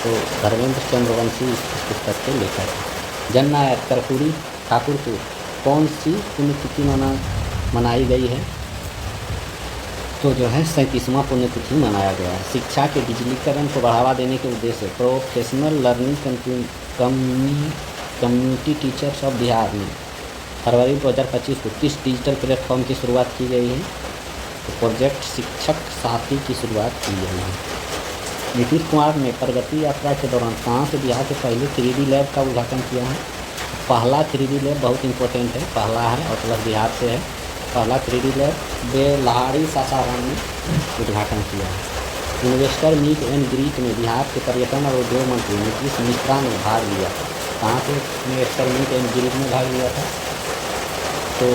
Speaker 1: तो धर्मेंद्र चंद्रवंशी इस पुस्तक के लेखक हैं। जननायक कर्पूरी ठाकुर को कौन सी पुण्यतिथि मनाई गई है? तो जो है 37वां पुण्यतिथि मनाया गया है। शिक्षा के डिजिटलीकरण को बढ़ावा देने के उद्देश्य से professional learning community teachers of Bihar में फरवरी 2025 को किस डिजिटल प्लेटफॉर्म की शुरुआत की गई है? तो प्रोजेक्ट शिक्षक साथी की शुरुआत की गई है। नीतीश कुमार ने प्रगति यात्रा के दौरान कहाँ से बिहार के पहले 3D लैब का उद्घाटन किया है? पहला 3D लैब बहुत इंपॉर्टेंट है, पहला है और प्लस बिहार से है। पहला 3D लैब बेलहारी सासाराम में उद्घाटन किया है। इन्वेस्टर मीट एंड ग्रीट में बिहार के पर्यटन और उद्योग मंत्री नीतीश मिश्रा ने भाग लिया था। कहाँ से इन्वेस्टर मीट एंड ग्रीट में भाग लिया था? तो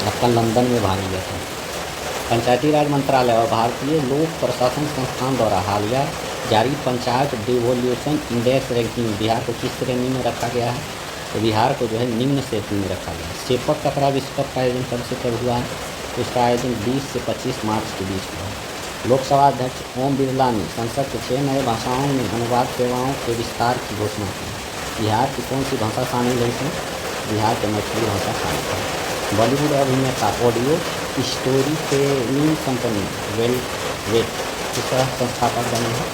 Speaker 1: आपका लंदन में भाग लिया था। पंचायती राज मंत्रालय और भारतीय लोक प्रशासन संस्थान द्वारा हालिया जारी panchayat devolution index ranking Bihar को किस श्रेणी में रखा गया है? तो बिहार को जो है निम्न श्रेणी में रखा गया है। सेपक टकरा विश्व कप का आयोजन कब से कब हुआ है? तो इसका आयोजन 20 से 25 मार्च के बीच हुआ है। लोकसभा अध्यक्ष ओम बिरला ने संसद के 6 नए भाषाओं में अनुवाद सेवाओं के विस्तार की घोषणा की। बिहार की कौन सी भाषा शामिल है इसमें? बिहार के मैथिली भाषा शामिल है। बॉलीवुड अभिनेता audio story telling company velvet इसका संस्थापक बने हैं।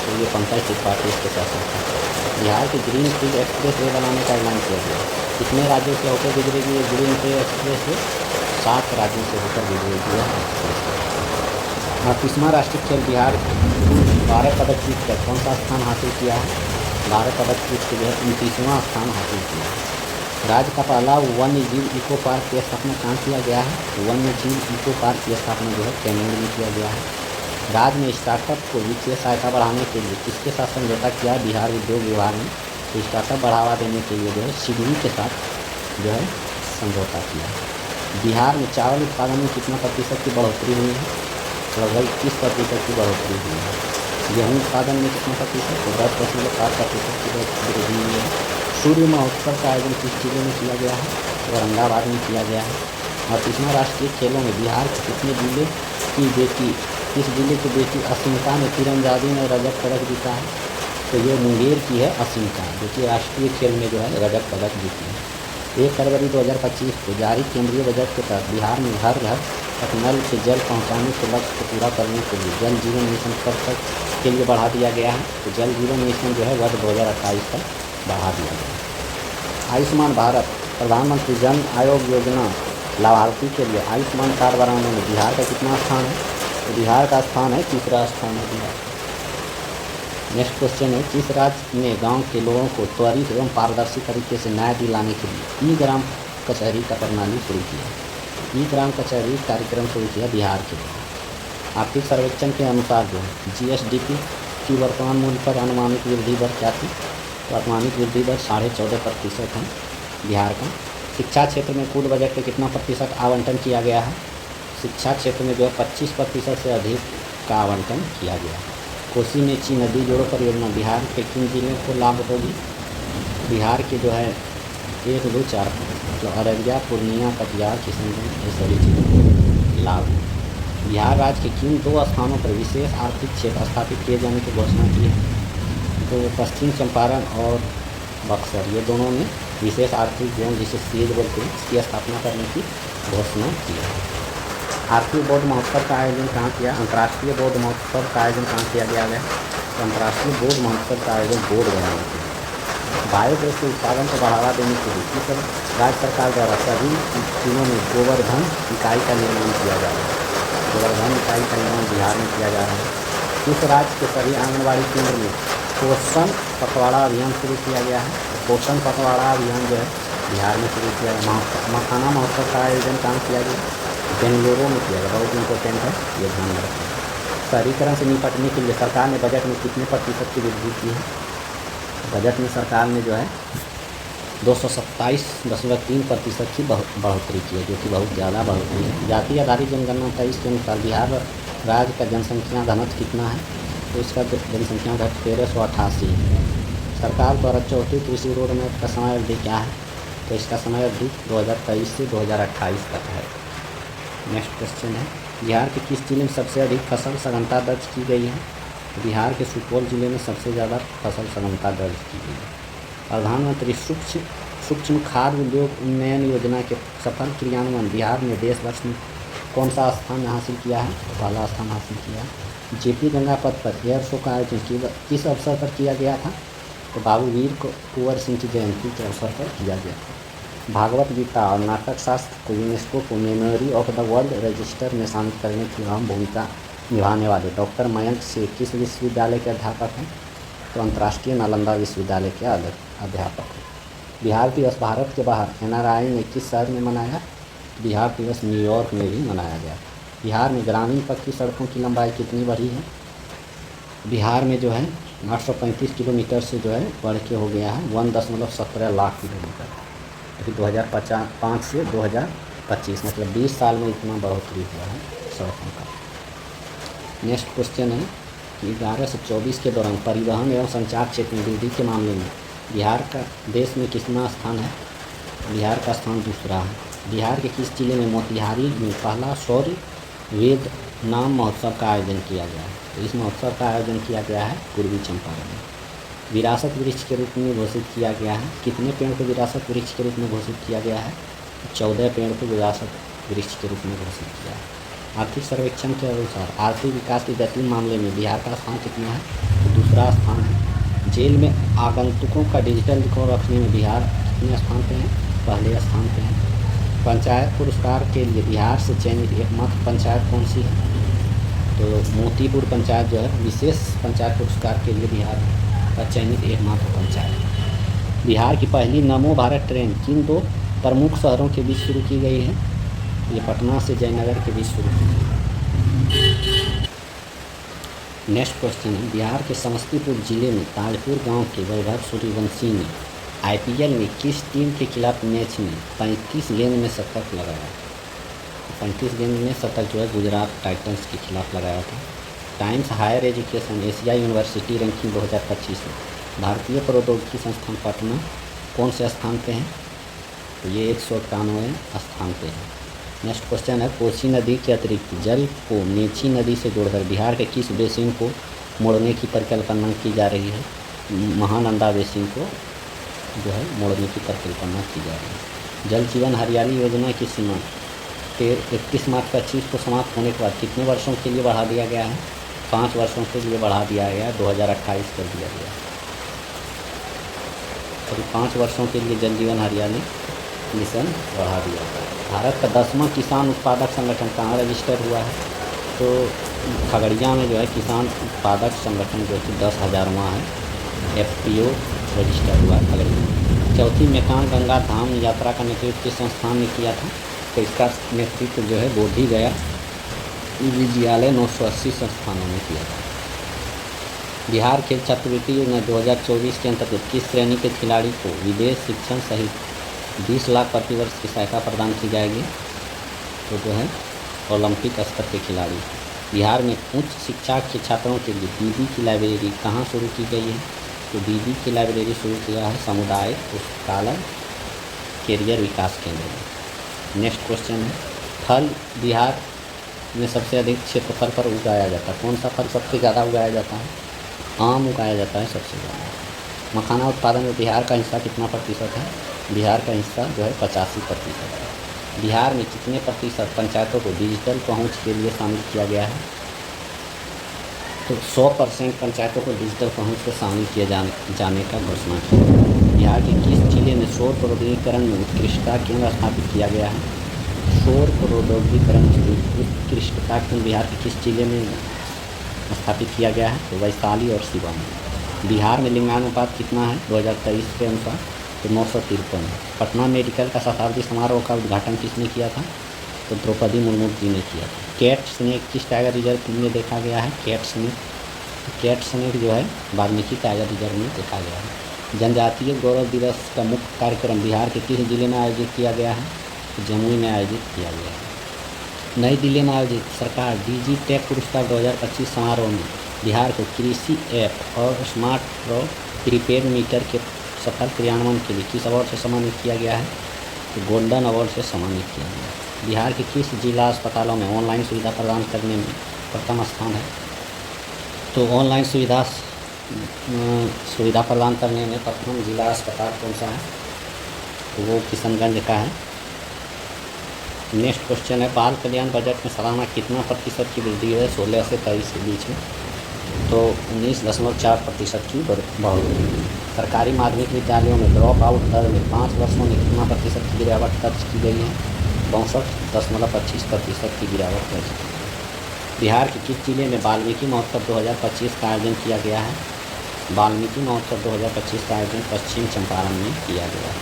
Speaker 1: तो ये पंकज त्रिपाठी इसके साथ संस्थापक। बिहार की ग्रीन फील्ड एक्सप्रेस वे बनाने का ऐलान किया गया। कितने राज्यों से होकर गुजरेगी ये ग्रीन फील्ड एक्सप्रेस वे? 7 राज्यों से होकर गुजरेगी यह एक्सप्रेस वे। 38वां राष्ट्रीय खेल बिहार 12 पदक जीत कर कौन सा स्थान हासिल किया है? 12 पदक जीत के जो है 29वां स्थान हासिल किया है। राज्य का पहला वन्य जीव इको पार्क की स्थापना कहाँ किया गया है? वन्य जीव इको पार्क की स्थापना जो है कैमूर में किया गया है। राज्य में स्टार्टअप को वित्तीय सहायता बढ़ाने के लिए किसके साथ समझौता किया? बिहार उद्योग विभाग ने तो स्टार्टअप बढ़ावा देने के लिए जो है सिडनी के साथ जो है समझौता किया। बिहार में चावल उत्पादन में कितना प्रतिशत की बढ़ोतरी हुई है? लगभग 21% की बढ़ोतरी हुई है। गेहूँ उत्पादन में कितना प्रतिशत? तो 10.7% की वृद्धि हुई है। सूर्य महोत्सव का आयोजन किस जिले में किया गया है? औरंगाबाद में किया गया है। और तीसरा, राष्ट्रीय खेलों में बिहार के कितने जिले की बेटी, किस जिले की बेटी अस्मिता ने तीरंदाजी में रजत पदक जीता है? तो ये मुंगेर की है अस्मिता, जो कि राष्ट्रीय खेल में जो है रजत पदक जीती है। 1 फरवरी 2025 को जारी केंद्रीय बजट के तहत बिहार में हर घर तक नल से जल पहुंचाने के लक्ष्य को पूरा करने के लिए जल जीवन मिशन कब तक के लिए बढ़ा दिया गया है? तो जल जीवन मिशन जो है वर्ष 2028 तक बढ़ा दिया गया है। आयुष्मान भारत प्रधानमंत्री जन आरोग्य योजना लाभार्थी के लिए आयुष्मान कार्ड बनाने में बिहार का कितना स्थान है? तो बिहार का स्थान है 3रा स्थान है बिहार। नेक्स्ट क्वेश्चन है, किस राज्य ने गांव के लोगों को त्वरित एवं पारदर्शी तरीके से न्याय दिलाने के लिए ई ग्राम कचहरी का प्रणाली शुरू किया? ई ग्राम कचहरी कार्यक्रम शुरू किया बिहार के लिए। आर्थिक सर्वेक्षण के अनुसार जो है GSDP की वर्तमान मूल्य पर अनुमानित वृद्धि दर क्या थी? तो अनुमानित वृद्धि दर 14.5% है बिहार का। शिक्षा क्षेत्र में कुल बजट के कितना प्रतिशत आवंटन किया गया है? शिक्षा क्षेत्र में जो है 25% से अधिक का आवंटन किया गया है। कोसी मेची नदी जोड़ो परियोजना बिहार के किन जिलों को लाभ होगी? बिहार के जो है 1, 2, 4 मतलब अररिया, पूर्णिया, कटिहार, किशनगंज, ये सभी जिलों को लाभ। बिहार राज्य के किन 2 स्थानों पर विशेष आर्थिक क्षेत्र स्थापित किए जाने की घोषणा की है? तो पश्चिम चंपारण और बक्सर, ये दोनों में विशेष आर्थिक जोन जिसे सीज बोलते हैं, इसकी स्थापना करने की घोषणा की है। आर्थिक बौद्ध महोत्सव का आयोजन कहाँ किया? अंतर्राष्ट्रीय बौद्ध महोत्सव का आयोजन कहाँ किया गया है? तो अंतर्राष्ट्रीय बौद्ध महोत्सव का आयोजन बोध गया में किया। बायोगैस के उत्पादन को बढ़ावा देने के लिए किस राज्य सरकार द्वारा सभी जिलों में गोवर्धन इकाई का निर्माण किया जा रहा है? गोवर्धन इकाई का निर्माण बिहार में किया जा रहा है। किस राज्य के सभी आंगनबाड़ी केंद्र में पोषण पखवाड़ा अभियान शुरू किया गया है? पोषण पखवाड़ा अभियान जो है बिहार में शुरू किया गया। मखाना महोत्सव का आयोजन कहाँ किया गया? बेंगलुरु में किया गया। बहुत इंपॉर्टेंट है, ये ध्यान में रखें। शहरीकरण से निपटने के लिए सरकार ने बजट में कितने प्रतिशत की वृद्धि की है? बजट में सरकार ने जो है 227.3% की बढ़ोतरी की है, जो कि बहुत ज़्यादा बढ़ोतरी है। जाति आधारित जनगणना 23 के अनुसार बिहार राज्य का जनसंख्या घनत्व कितना है? तो इसका जनसंख्या घनत्व 1388 है। सरकार द्वारा चौथी कृषि रोड मैप का समय अवधि क्या है? तो इसका समय अवधि 2023 से 2028 तक है। नेक्स्ट क्वेश्चन है, बिहार के किस जिले में सबसे अधिक फसल सघनता दर्ज की गई है? बिहार के सुपौल जिले में सबसे ज़्यादा फसल सघनता दर्ज की गई है। प्रधानमंत्री सूक्ष्म खाद्य उद्योग उन्नयन योजना के सफल क्रियान्वयन बिहार ने देशवर्ष में कौन सा स्थान हासिल किया है? तो पहला स्थान हासिल किया है। JP गंगा पथ पर एयर शो का आयोजन किस अवसर पर किया गया था? तो बाबू वीर कुंवर सिंह की जयंती के अवसर पर किया गया था। भागवत गीता और नाटक शास्त्र को यूनेस्को को memory of the world register में शामिल करने की अहम भूमिका निभाने वाले डॉक्टर मयंक से किस विश्वविद्यालय के अध्यापक हैं? तो अंतर्राष्ट्रीय नालंदा विश्वविद्यालय के अध्यापक हैं। बिहार दिवस भारत के बाहर NRI ने किस शहर में मनाया? बिहार दिवस न्यूयॉर्क में भी मनाया गया। बिहार में ग्रामीण पक्की सड़कों की लंबाई कितनी बढ़ी है? बिहार में जो है 835 किलोमीटर से जो है बढ़ के हो गया है 1.17 लाख किलोमीटर। अभी 2005 से 2025 मतलब 20 साल में इतना बढ़ोतरी हुआ है सड़कों का। नेक्स्ट क्वेश्चन है कि 11 से 24 के दौरान परिवहन एवं संचार क्षेत्र में वृद्धि के मामले में बिहार का देश में कितना स्थान है? बिहार का स्थान 2रा है। बिहार के किस जिले में मोतिहारी में पहला सौर वेद नाम महोत्सव का आयोजन किया गया है? तो इस महोत्सव का आयोजन किया गया है पूर्वी चंपारण में। विरासत वृक्ष के रूप में घोषित किया गया है। कितने पेड़ को विरासत वृक्ष के रूप में घोषित किया गया है? 14 पेड़ को विरासत वृक्ष के रूप में घोषित किया है। आर्थिक सर्वेक्षण के अनुसार आर्थिक विकास की गति मामले में बिहार का स्थान कितना है? तो 2रा स्थान है। जेल में आगंतुकों का डिजिटल रिकॉर्ड रखने में बिहार कितने स्थान पे है? पहले स्थान पे है। पंचायत पुरस्कार के लिए बिहार से चयनित एकमात्र पंचायत कौन सी है? तो मोतीपुर पंचायत जो है विशेष पंचायत पुरस्कार के लिए बिहार का चयनित एकमात्र पंचायत। बिहार की पहली नमो भारत ट्रेन किन 2 प्रमुख शहरों के बीच शुरू की गई है? ये पटना से जयनगर के बीच शुरू की गई। नेक्स्ट क्वेश्चन है, बिहार के समस्तीपुर जिले में ताजपुर गांव के वैभव सूर्यवंशी ने IPL में किस टीम के खिलाफ मैच में 35 गेंद में शतक लगाया? 35 गेंद में शतक जो है गुजरात टाइटंस के खिलाफ लगाया था। Times Higher Education Asia University ranking 2025 में भारतीय प्रौद्योगिकी संस्थान पटना कौन से स्थान पे हैं? तो ये 191वें स्थान पे है। नेक्स्ट क्वेश्चन है, कोसी नदी के अतिरिक्त जल को मेची नदी से जोड़कर बिहार के किस बेसिन को मोड़ने की परिकल्पना की जा रही है? महानंदा बेसिन को जो है मोड़ने की परिकल्पना की जा रही है। जल जीवन हरियाली योजना की सीमा 31 मार्च 2025 को समाप्त होने के बाद कितने वर्षों के लिए बढ़ा दिया गया है? 5 वर्षों के लिए बढ़ा दिया गया, 2028 कर दिया गया। करीब 5 वर्षों के लिए जल जीवन हरियाली मिशन बढ़ा दिया गया। भारत का 10वां किसान उत्पादक संगठन कहाँ रजिस्टर हुआ है? तो खगड़िया में जो है किसान उत्पादक संगठन जो कि 10,000वां है, FPO रजिस्टर हुआ है खगड़िया। चौथी मेकांग गंगा धाम यात्रा का नेतृत्व किस संस्थान ने किया था? तो इसका नेतृत्व जो है बोधि गया विद्यालय 980 संस्थानों ने किया था। बिहार खेल छात्रवृत्ति योजना 2024 के अंतर्गत किस श्रेणी के खिलाड़ी को विदेश शिक्षण सहित 20 लाख प्रतिवर्ष की सहायता प्रदान की जाएगी? तो जो है ओलंपिक स्तर के खिलाड़ी। बिहार में उच्च शिक्षा के छात्रों के लिए दीदी की लाइब्रेरी कहाँ शुरू की गई है? तो दीदी की लाइब्रेरी शुरू किया है समुदाय पुस्तकालय कैरियर विकास केंद्र में। नेक्स्ट क्वेश्चन है, फल बिहार में सबसे अधिक क्षेत्रफल पर उगाया जाता है, कौन सा फल सबसे ज़्यादा उगाया जाता है? आम उगाया जाता है सबसे ज़्यादा। मखाना उत्पादन में बिहार का हिस्सा कितना प्रतिशत है? बिहार का हिस्सा जो है 85% है। बिहार में कितने प्रतिशत पंचायतों को डिजिटल पहुंच के लिए शामिल किया गया है? तो 100% पंचायतों को डिजिटल पहुंच को शामिल किए जाने का घोषणा की। बिहार के किस जिले में सौर प्रौद्योगिकीकरण में उत्कृष्टता केंद्र स्थापित किया गया है? सौर प्रौद्योगिकीकरण उत्कृष्टता केंद्र बिहार के किस जिले में स्थापित किया गया है? तो वैशाली और सिवान में। बिहार में लिंगानुपात कितना है 2023 के अनुसार? तो 953। पटना मेडिकल का शताब्दी समारोह का उद्घाटन किसने किया था? तो द्रौपदी मुर्मू जी ने किया था। कैट स्नेक किस टाइगर रिजर्व में देखा गया है? कैट स्नेक जो है वाल्मीकि टाइगर रिजर्व में देखा गया है। जनजातीय गौरव दिवस का मुख्य कार्यक्रम बिहार के किस जिले में आयोजित किया गया है? तो जमुई में आयोजित किया गया है। नई दिल्ली में आयोजित सरकार DG टेक पुरस्कार 2025 समारोह में बिहार को कृषि ऐप और स्मार्ट और प्रीपेड मीटर के सफल क्रियान्वयन के लिए किस अवार्ड से सम्मानित किया गया है? तो गोल्डन अवार्ड से सम्मानित किया गया है। बिहार के किस जिला अस्पतालों में ऑनलाइन सुविधा प्रदान करने में प्रथम स्थान है? तो ऑनलाइन सुविधा प्रदान करने में प्रथम जिला अस्पताल कौन सा है? तो वो किशनगंज का है। नेक्स्ट क्वेश्चन है, बाल कल्याण बजट में सालाना कितना प्रतिशत की वृद्धि है 16 से 23 के बीच में? तो 19.4% की बढ़ोतरी। सरकारी माध्यमिक विद्यालयों में ड्रॉप आउट दर में 5 वर्षों में कितना प्रतिशत की गिरावट दर्ज की गई है? 62.25% की गिरावट दर्ज की। बिहार के किस जिले में वाल्मीकि महोत्सव 2025 का आयोजन किया गया है? वाल्मीकि महोत्सव 2025 का आयोजन पश्चिम चंपारण में किया गया है।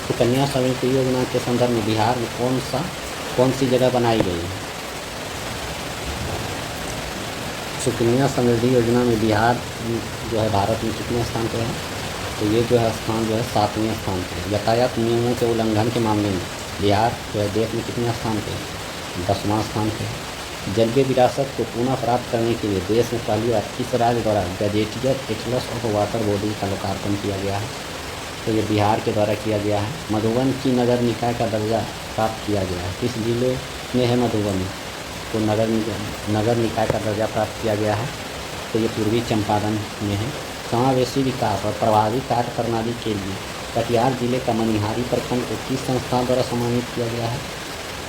Speaker 1: सुकन्या समृद्धि योजना के संदर्भ में बिहार में कौन सी जगह बनाई गई है? सुकन्या समृद्धि योजना में बिहार जो है भारत में कितने स्थान पे है? तो ये जो है स्थान जो है 7वें स्थान पे है। यातायात नियमों के उल्लंघन के मामले में बिहार जो है देश में कितने स्थान पे है? 10वां स्थान पे है। जलीय विरासत को पुनः प्राप्त करने के लिए देश में पहली बार किस राज्य द्वारा gazetteer Atlas of water body का लोकार्पण किया गया है? तो ये बिहार के द्वारा किया गया है। मधुबन की नगर निकाय का दर्जा प्राप्त किया गया है, किस जिले में है मधुबनी? तो नगर निकाय का दर्जा प्राप्त किया गया है, तो ये पूर्वी चंपारण में है। समावेशी विकास और प्रभावी कार्य प्रणाली के लिए कटिहार जिले का मनिहारी प्रखंड को किस संस्थान द्वारा सम्मानित किया गया है?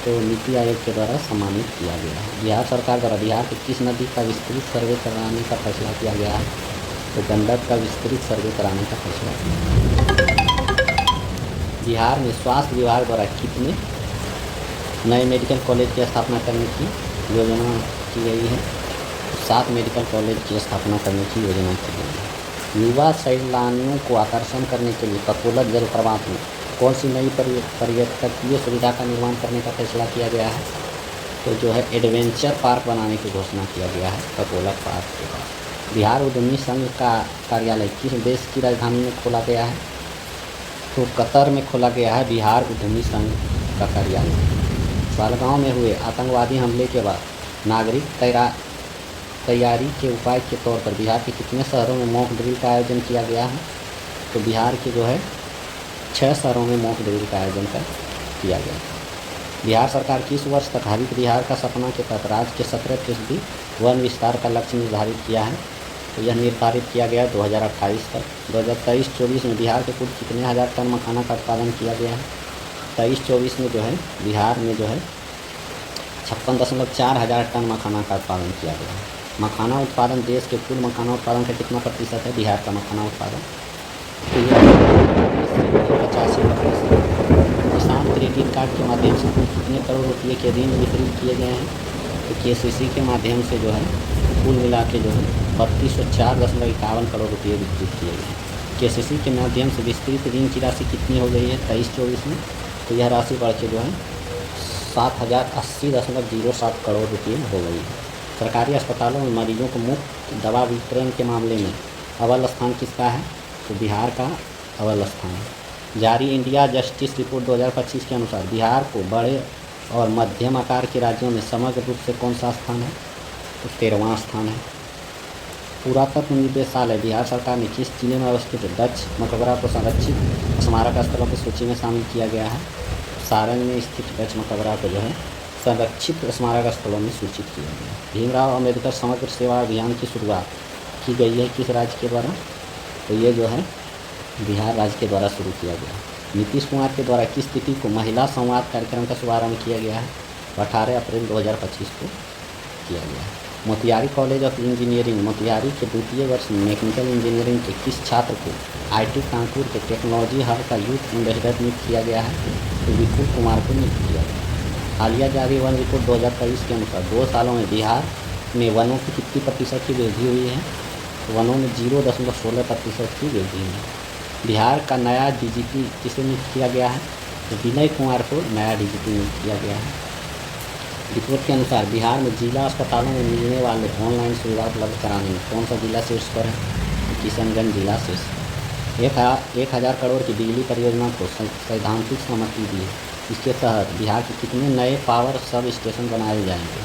Speaker 1: तो नीति आयोग के द्वारा सम्मानित किया गया है। बिहार सरकार द्वारा बिहार की किस नदी का विस्तृत सर्वे कराने का फैसला किया गया है? तो गंडक का विस्तृत सर्वे कराने का फैसला किया। बिहार में स्वास्थ्य विभाग द्वारा कितने नए मेडिकल कॉलेज की स्थापना करने की योजना की गई है? 7 मेडिकल कॉलेज की स्थापना करने की योजना की गई है। युवा सैलानियों को आकर्षण करने के लिए ककोलत जलप्रपात में कौन सी नई पर्यटकीय सुविधा का निर्माण करने का फैसला किया गया है? तो जो है एडवेंचर पार्क बनाने की घोषणा किया गया है ककोलत पार्क के पास। बिहार उद्यमी संघ का कार्यालय किस देश की राजधानी में खोला गया है? तो कतर में खोला गया है बिहार उद्यमी संघ का कार्यालय। पहलगांव में हुए आतंकवादी हमले के बाद नागरिक तैयारी के उपाय के तौर पर बिहार के कितने शहरों में मॉक ड्रिल का आयोजन किया गया है? तो बिहार के जो है 6 शहरों में मॉक ड्रिल का आयोजन किया गया। बिहार सरकार किस वर्ष तक हरित बिहार का सपना के तहत राज्य के 17% वन विस्तार का लक्ष्य निर्धारित किया है? तो यह निर्धारित किया गया 2028 तक। 2023-24 में बिहार के कुल कितने हज़ार टन मखाना का उत्पादन किया गया है? 23-24 में जो है बिहार में जो है 56.4 हज़ार टन मखाना का उत्पादन किया गया है। मखाना उत्पादन देश के कुल मखाना उत्पादन का कितना प्रतिशत है? बिहार का मखाना उत्पादन तो यह 85%। किसान क्रेडिट कार्ड के माध्यम से कुल कितने करोड़ रुपये के ऋण वितरित किए गए हैं? तो KCC के माध्यम से जो है कुल मिला के जो है 3204.51 करोड़ रुपये वितरित किए गए हैं। KCC के माध्यम से विस्तृत ऋण की राशि कितनी हो गई है 23-24 में? तो यह राशि बढ़ के जो है 7080.07 करोड़ रुपये हो गई है। सरकारी अस्पतालों में मरीजों को मुफ्त दवा वितरण के मामले में अव्वल स्थान किसका है? तो बिहार का अव्वल स्थान है। जारी इंडिया जस्टिस रिपोर्ट 2025 के अनुसार बिहार को बड़े और मध्यम आकार के राज्यों में समग्र रूप से कौन सा स्थान है? तो 13वां स्थान है। पुरातत्व निदेशालय बिहार सरकार ने किस जिले में अवस्थित डच मकबरा को संरक्षित स्मारक स्थलों की सूची में शामिल किया गया है? सारण में स्थित डच मकबरा को जो है संरक्षित स्मारक स्थलों में सूचित किया गया। भीमराव अम्बेडकर समग्र सेवा अभियान की शुरुआत की गई है किस राज्य के द्वारा? तो ये जो है बिहार राज्य के द्वारा शुरू किया गया। नीतीश कुमार के द्वारा किस तिथि को महिला संवाद कार्यक्रम का शुभारंभ किया गया है? 18 अप्रैल 2025 को किया गया है। Motihari college of engineering Motihari के द्वितीय वर्ष में मैकेनिकल इंजीनियरिंग के किस छात्र को IT कानपुर के टेक्नोलॉजी हब का यूथ एम्बेसडर नियुक्त किया गया है? तो विपुल कुमार को नियुक्त किया गया। हालिया जारी वन रिपोर्ट 2023 के अनुसार 2 सालों में बिहार में वनों की कितनी प्रतिशत की वृद्धि हुई है? वनों में 0.16% की वृद्धि हुई है। बिहार का नया DGP किसे नियुक्त किया गया है? तो विनय कुमार को नया DGP नियुक्त किया गया है। रिपोर्ट के अनुसार बिहार में जिला अस्पतालों में मिलने वाले ऑनलाइन सुविधा उपलब्ध कराने में कौन सा जिला शीर्ष पर है? तो किशनगंज जिला शीर्ष। 1000 करोड़ की बिजली परियोजना को सैद्धांतिक सहमति दी है। इसके तहत बिहार के कितने नए पावर सब स्टेशन बनाए जाएंगे?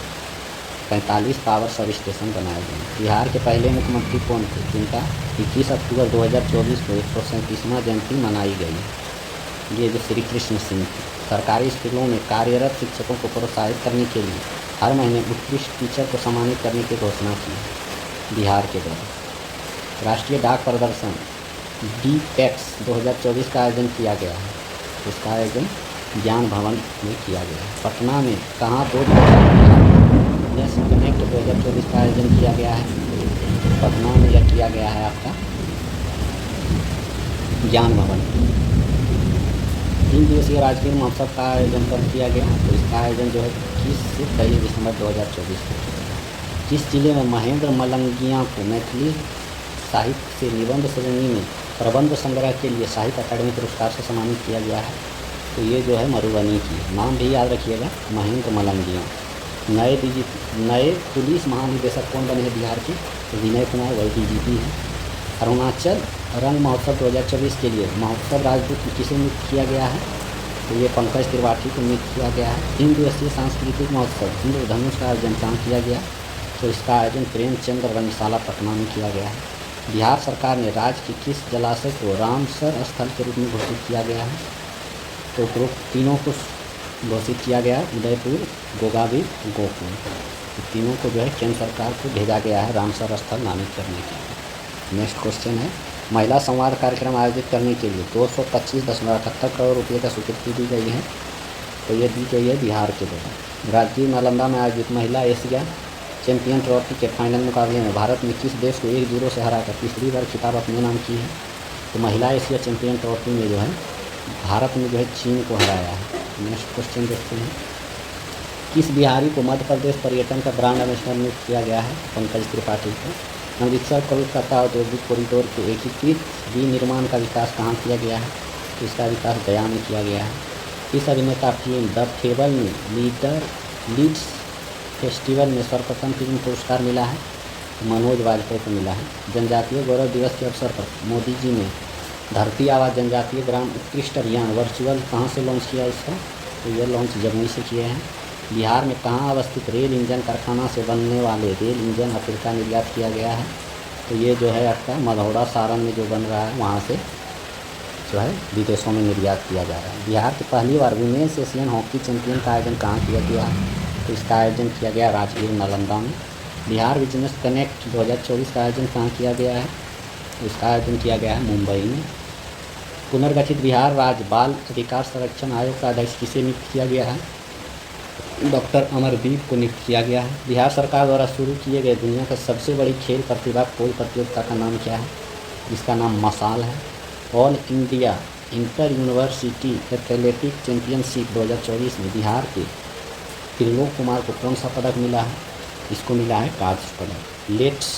Speaker 1: 45 पावर सब स्टेशन बनाए जाएंगे। बिहार के पहले मुख्यमंत्री कौन थे जिनका 21 अक्टूबर 2024 को 137वां जयंती मनाई गई? ये जो श्री कृष्ण सिंह थे। सरकारी स्कूलों में कार्यरत शिक्षकों को प्रोत्साहित करने के लिए हर महीने उत्कृष्ट टीचर को सम्मानित करने की घोषणा की बिहार के द्वारा। राष्ट्रीय डाक प्रदर्शन DPEX 2024 का आयोजन किया गया है। इसका आयोजन ज्ञान भवन में किया गया है। पटना में कहाँ 2 बिजनेस कनेक्ट 2024 का आयोजन किया गया है? पटना में यह किया गया है आपका ज्ञान भवन। 3 दिवसीय राजगीर महोत्सव का आयोजन कब किया गया? तो इसका आयोजन जो है 21 से 23 दिसंबर 2024 को। जिस जिले में महेंद्र मलंगिया को मैथिली साहित्य से निबंध श्रेणी में प्रबंध संग्रह के लिए साहित्य अकादमी पुरस्कार से सम्मानित किया गया है? तो ये जो है मधुबनी की। नाम भी याद रखिएगा, महेंद्र मलंगिया। नए पुलिस महानिदेशक कौन बने हैं बिहार के? तो विनय कुमार, वही DGP है। अरुणाचल रंग महोत्सव 2024 के लिए महोत्सव राजदूत किसे नियुक्त किया गया है? तो ये पंकज त्रिपाठी को नियुक्त किया गया है। 3 दिवसीय सांस्कृतिक महोत्सव इंद्रधनुष का आयोजन कहाँ किया गया? तो इसका आयोजन प्रेमचंद्र रंगशाला पटना में किया गया है। बिहार सरकार ने राज्य के किस जलाशय को रामसर स्थल के रूप में घोषित किया गया है? तो तीनों को घोषित किया गया है, उदयपुर, गोगाबीर, गोकुल। तीनों को जो है केंद्र सरकार को भेजा गया है रामसर स्थल नामित करने के लिए। नेक्स्ट क्वेश्चन है, महिला संवाद कार्यक्रम आयोजित करने के लिए 225.78 करोड़ रुपये का स्वीकृति दी गई है। तो ये दी गई है बिहार के द्वारा। राजगीर नालंदा में आयोजित महिला एशिया चैंपियन ट्रॉफी के फाइनल मुकाबले में भारत ने किस देश को 1-0 से हराकर तीसरी बार खिताब अपने नाम की है? तो महिला एशिया चैंपियन ट्रॉफी में जो है भारत ने जो है चीन को हराया है। नेक्स्ट क्वेश्चन देखते हैं, किस बिहारी को मध्य प्रदेश पर्यटन का ब्रांड एम्बेसडर नियुक्त किया गया है? पंकज त्रिपाठी को। अमृतसर कोलकाता औद्योगिक कॉरिडोर के एकीकृत विनिर्माण का विकास कहाँ किया गया है? तो इसका विकास गया में किया गया है। इस अभिनेता फिल्म द फेबल में लीड्स फेस्टिवल में सर्वप्रथम फिल्म पुरस्कार मिला है? मनोज वाजपेयी को मिला है। जनजातीय गौरव दिवस के अवसर पर मोदी जी ने धरती आबा जनजातीय ग्राम उत्कृष्ट अभियान वर्चुअल कहाँ से लॉन्च किया इसका? तो यह लॉन्च जमुई से किए हैं। बिहार में कहाँ अवस्थित रेल इंजन कारखाना से बनने वाले रेल इंजन अफ्रीका निर्यात किया गया है? तो ये जो है आपका मधौरा सारण में जो बन रहा है वहाँ से जो है विदेशों में निर्यात किया जा रहा है। बिहार की पहली बार वुमेन्स एशियन हॉकी चैंपियन का आयोजन कहाँ किया गया है? तो इसका आयोजन किया गया राजगीर नालंदा में। बिहार बिजनेस कनेक्ट 2024 का आयोजन कहाँ किया गया है? तो इसका आयोजन किया गया है मुंबई में। पुनर्गठित बिहार राज्य बाल अधिकार संरक्षण आयोग का अध्यक्ष किसे नियुक्त किया गया है? डॉक्टर अमरदीप को नियुक्त किया गया है। बिहार सरकार द्वारा शुरू किए गए दुनिया का सबसे बड़ी खेल प्रतिभा खोज प्रतियोगिता का नाम क्या है? इसका नाम मसाल है। All India inter university athletic championship 2024 में बिहार के त्रिलोक कुमार को कौन सा पदक मिला है? इसको मिला है कांस्य पदक। लेट्स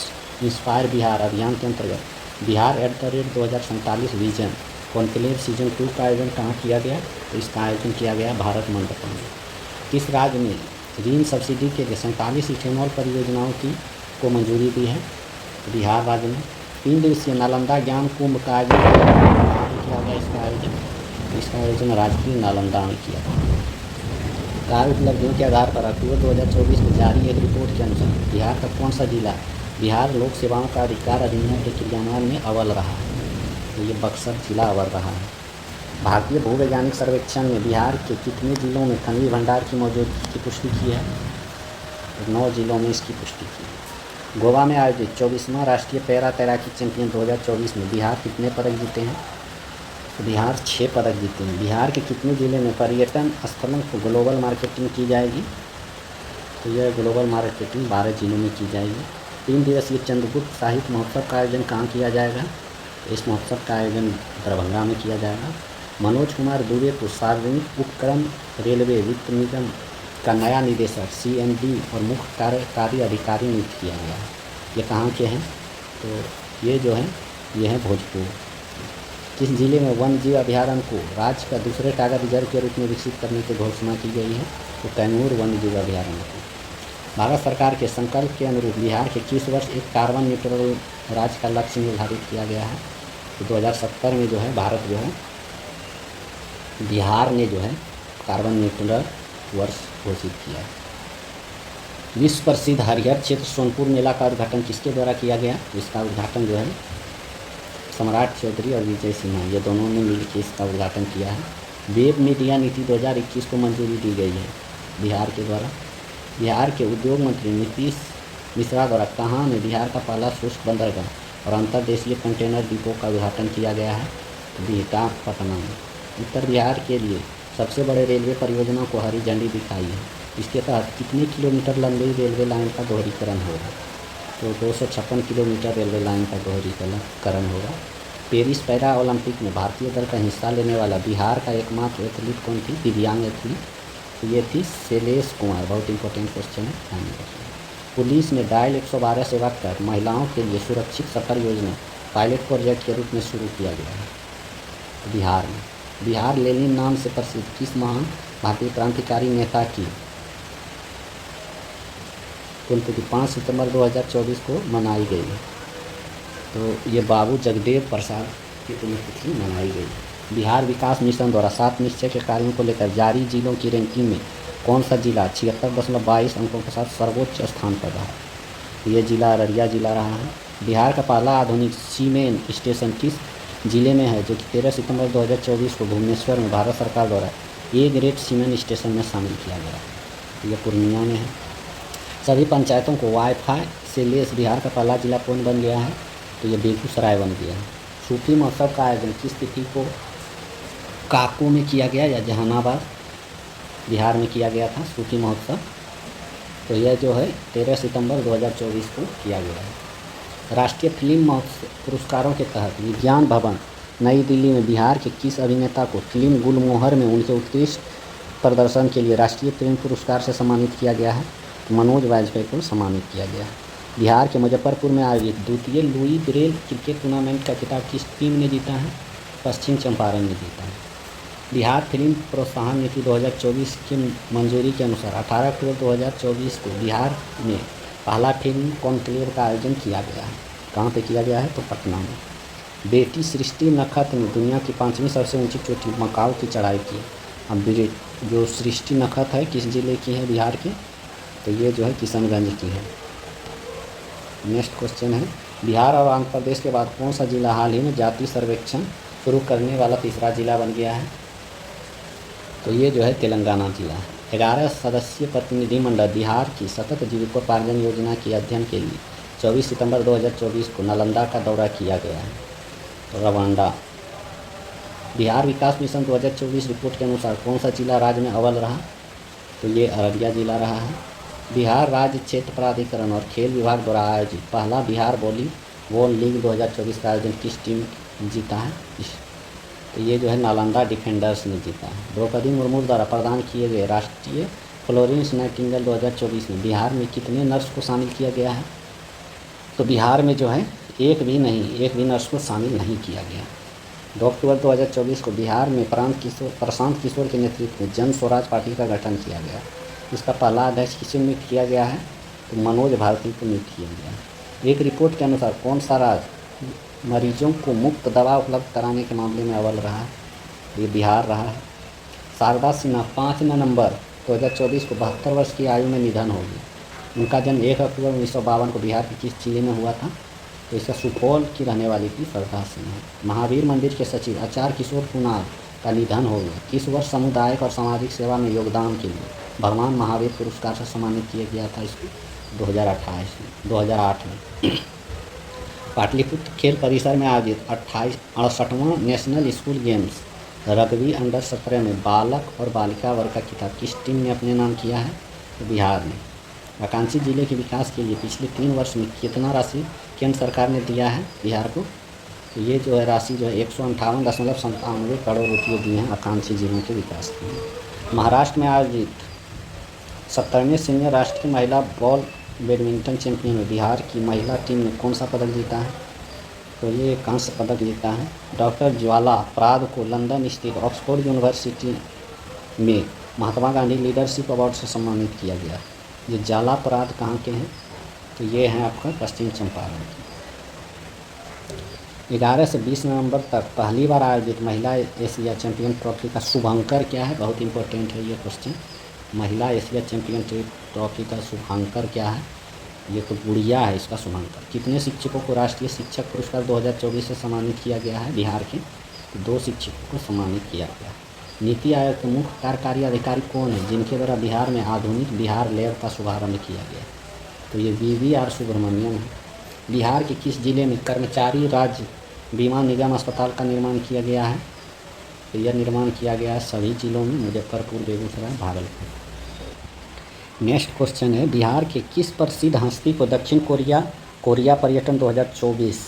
Speaker 1: इंस्पायर बिहार अभियान के अंतर्गत बिहार @2047 विजन कॉन्क्लेव सीजन 2 का आयोजन कहाँ किया गया? तो इसका आयोजन किया गया भारत मंडपम में। किस राज्य ने ऋण सब्सिडी के लिए 47 इथेनॉल परियोजनाओं को मंजूरी दी है? बिहार राज्य में। 3 दिवसीय नालंदा ज्ञान कुंभ का आयोजन कहाँ पे किया गया? इसका आयोजन राजगीर नालंदा में किया गया। कार्य उपलब्धियों के आधार पर अक्टूबर 2024 में जारी एक रिपोर्ट के अनुसार बिहार का कौन सा जिला बिहार लोक सेवाओं का अधिकार अधिनियम के क्रियान्वयन में अव्वल रहा है? तो ये बक्सर जिला अव्वल रहा है। भारतीय भूवैज्ञानिक सर्वेक्षण में बिहार के कितने जिलों में खनिज भंडार की मौजूदगी की पुष्टि की है? तो 9 जिलों में इसकी पुष्टि की है। गोवा में आयोजित 24वां राष्ट्रीय पैरा तैराकी चैंपियन 2024 में बिहार कितने पदक जीते हैं? तो बिहार 6 पदक जीते हैं। बिहार के कितने जिले में पर्यटन स्थलों को ग्लोबल मार्केटिंग की जाएगी? तो यह ग्लोबल मार्केटिंग 12 जिलों में की जाएगी। 3 दिवसीय चंद्रगुप्त साहित्य महोत्सव का आयोजन कहाँ किया जाएगा? इस महोत्सव का आयोजन दरभंगा में किया जाएगा। मनोज कुमार दुबे को सार्वजनिक उपक्रम रेलवे वित्त निगम का नया निदेशक CMD और मुख्य कार्यकारी अधिकारी नियुक्त किया गया है। ये कहाँ के हैं? तो ये जो है ये है भोजपुर। किस जिले में वन्य जीव अभयारण्य को राज्य का दूसरे टाइगर रिजर्व के रूप में विकसित करने की घोषणा की गई है? तो कैमूर वन्य जीव अभयारण्य को। भारत सरकार के संकल्प के अनुरूप बिहार के किस वर्ष एक कार्बन न्यूट्रल राज्य का लक्ष्य निर्धारित किया गया है? तो 2070 में जो है भारत जो है बिहार ने जो है कार्बन न्यूट्रल वर्ष घोषित किया है। विश्व प्रसिद्ध हरिहर क्षेत्र सोनपुर मेला का उद्घाटन किसके द्वारा किया गया? इसका उद्घाटन जो है सम्राट चौधरी और विजय सिन्हा ये दोनों ने मिलकर इसका उद्घाटन किया है। वेब मीडिया नीति 2021 को मंजूरी दी गई है बिहार के द्वारा। बिहार के उद्योग मंत्री नीतीश मिश्रा द्वारा कहाँ में बिहार का पहला शुष्क बंदरगाह और अंतर्देशीय कंटेनर डिपो का उद्घाटन किया गया है? बिहटा पटना में। उत्तर बिहार के लिए सबसे बड़े रेलवे परियोजना को हरी झंडी दिखाई है। इसके तहत कितने किलोमीटर लंबी रेलवे लाइन का दोहरीकरण होगा? तो 256 किलोमीटर रेलवे लाइन का दोहरीकरण होगा। पेरिस पैरा ओलंपिक में भारतीय दल का हिस्सा लेने वाला बिहार का एकमात्र एथलीट कौन थी? दिव्यांग एथलीट, तो ये थी शैलेश कुमार। बहुत इंपॉर्टेंट क्वेश्चन है, ध्यान रखिए। पुलिस ने डायल 112 सेवा कर महिलाओं के लिए सुरक्षित सफर योजना पायलट प्रोजेक्ट के रूप में शुरू किया गया है बिहार में। बिहार लेनिन नाम से प्रसिद्ध किस महान भारतीय क्रांतिकारी नेता की पुण्यतिथि 5 सितंबर 2024 को मनाई गई है? तो ये बाबू जगदेव प्रसाद की पुण्यतिथि मनाई गई। बिहार विकास मिशन द्वारा 7 निश्चय के कार्यों को लेकर जारी जिलों की रैंकिंग में कौन सा जिला 76.22 अंकों के साथ सर्वोच्च स्थान पर रहा? ये जिला अररिया जिला रहा है। बिहार का पहला आधुनिक सीमेंट स्टेशन किस जिले में है, जो कि 13 सितंबर 2024 को भुवनेश्वर में भारत सरकार द्वारा ए ग्रेड सीमेंट स्टेशन में शामिल किया गया? ये पूर्णिया में है। सभी पंचायतों को वाईफाई से लेस बिहार का पहला जिला कौन बन गया है? तो ये बेगूसराय बन गया है। सूफी महोत्सव का आयोजन किस तिथि को काको में किया गया या जहानाबाद बिहार में किया गया था सूफी महोत्सव? तो यह जो है 13 सितंबर 2024 को किया गया है। राष्ट्रीय फिल्म महोत्सव पुरस्कारों के तहत विज्ञान भवन नई दिल्ली में बिहार के किस अभिनेता को फिल्म गुलमोहर में उनके उत्कृष्ट प्रदर्शन के लिए राष्ट्रीय फिल्म पुरस्कार से सम्मानित किया गया है? मनोज वाजपेयी को सम्मानित किया गया है। बिहार के मुजफ्फरपुर में आयोजित द्वितीय लुई ब्रेल क्रिकेट टूर्नामेंट का खिताब किस टीम ने जीता है? पश्चिम चंपारण ने जीता है। बिहार फिल्म प्रोत्साहन नीति 2024 की मंजूरी के अनुसार 18 अक्टूबर 2024 को बिहार में पहला फिल्म कॉन्क्लेव का आयोजन किया गया है। कहाँ पे किया गया है? तो पटना में। बेटी सृष्टि नखत ने दुनिया की 5वीं सबसे ऊंची चोटी मकाऊ की चढ़ाई की। अब जो सृष्टि नखत है किस ज़िले की है बिहार की, तो ये जो है किशनगंज की है। नेक्स्ट क्वेश्चन है, बिहार और आंध्र प्रदेश के बाद कौन सा जिला हाल ही में जाति सर्वेक्षण शुरू करने वाला तीसरा जिला बन गया है, तो ये जो है तेलंगाना जिला है। 11 सदस्यीय प्रतिनिधिमंडल बिहार की सतत जीविकोपार्जन योजना के अध्ययन के लिए 24 सितंबर 2024 को नालंदा का दौरा किया गया है। रवांडा। बिहार विकास मिशन 2024 रिपोर्ट के अनुसार कौन सा जिला राज्य में अव्वल रहा, तो ये अररिया जिला रहा है। बिहार राज्य क्षेत्र प्राधिकरण और खेल विभाग द्वारा आयोजित पहला बिहार वॉलीबॉल लीग 2024 का आयोजन किस टीम जीता है, तो ये जो है नालंदा डिफेंडर्स ने जीता है। द्रौपदी मुर्मू द्वारा प्रदान किए गए राष्ट्रीय फ्लोरेंस नाइटिंगेल 2024 में बिहार में कितने नर्स को शामिल किया गया है, तो बिहार में जो है एक भी नर्स को शामिल नहीं किया गया। 2 अक्टूबर 2024 को बिहार में प्रशांत किशोर के नेतृत्व में जन स्वराज पार्टी का गठन किया गया। इसका पहला अध्यक्ष किसे नियुक्त किया गया है, तो मनोज भारती को नियुक्त किया गया। एक रिपोर्ट के अनुसार कौन सा राज्य मरीजों को मुफ्त दवा उपलब्ध कराने के मामले में अव्वल रहा है, ये बिहार रहा है। शारदा सिन्हा 5 नवंबर 2024 को 72 वर्ष की आयु में निधन हो गया। उनका जन्म 1 अक्टूबर 1952 को बिहार के किस जिले में हुआ था, तो इसका सुपौल की रहने वाली थी शारदा सिन्हा। महावीर मंदिर के सचिव आचार्य किशोर कुमार का निधन हो गया। किस वर्ष सामुदायिक और सामाजिक सेवा में योगदान के लिए भगवान महावीर पुरस्कार से सम्मानित किया गया था इसको, 2008 में। पाटलिपुत्र खेल परिसर में आयोजित 68वां national school games rugby under 17 में बालक और बालिका वर्ग का खिताब किस टीम ने अपने नाम किया है, तो बिहार ने। आकांक्षी जिले के विकास के लिए पिछले 3 वर्ष में कितना राशि केंद्र सरकार ने दिया है बिहार को, तो ये जो है राशि जो है 158.97 करोड़ रुपये दिए हैं आकांक्षी जिलों के विकास के लिए। महाराष्ट्र में आयोजित 70वें सीनियर राष्ट्रीय महिला बॉल बैडमिंटन चैंपियन में बिहार की महिला टीम ने कौन सा पदक जीता है, तो ये कांस्य पदक जीता है। डॉक्टर ज्वाला पराद को लंदन स्थित ऑक्सफोर्ड यूनिवर्सिटी में महात्मा गांधी लीडरशिप अवार्ड से सम्मानित किया गया। ये ज्वाला पराद कहाँ के हैं, तो ये हैं आपका पश्चिम चंपारण के। 11 से 20 नवंबर तक पहली बार आयोजित महिला एशिया चैंपियन ट्रॉफी का शुभांकर क्या है, बहुत इंपॉर्टेंट है ये क्वेश्चन। महिला एशिया चैंपियन ट्रॉफी का शुभांकर क्या है, ये तो गुड़िया है इसका शुभांकर। कितने शिक्षकों को राष्ट्रीय शिक्षक पुरस्कार 2024 से सम्मानित किया गया है बिहार के, तो 2 शिक्षकों को सम्मानित किया गया। नीति आयोग के मुख्य कार्यकारी अधिकारी कौन है जिनके द्वारा बिहार में आधुनिक बिहार लैब का शुभारंभ किया गया, तो ये VVR सुब्रमण्यम है। बिहार के किस जिले में कर्मचारी राज्य बीमा निगम अस्पताल का निर्माण किया गया है, तो यह निर्माण किया गया है सभी जिलों में, मुजफ्फरपुर, बेगूसराय, भागलपुर। नेक्स्ट क्वेश्चन है, बिहार के किस प्रसिद्ध हस्ती को दक्षिण कोरिया पर्यटन 2024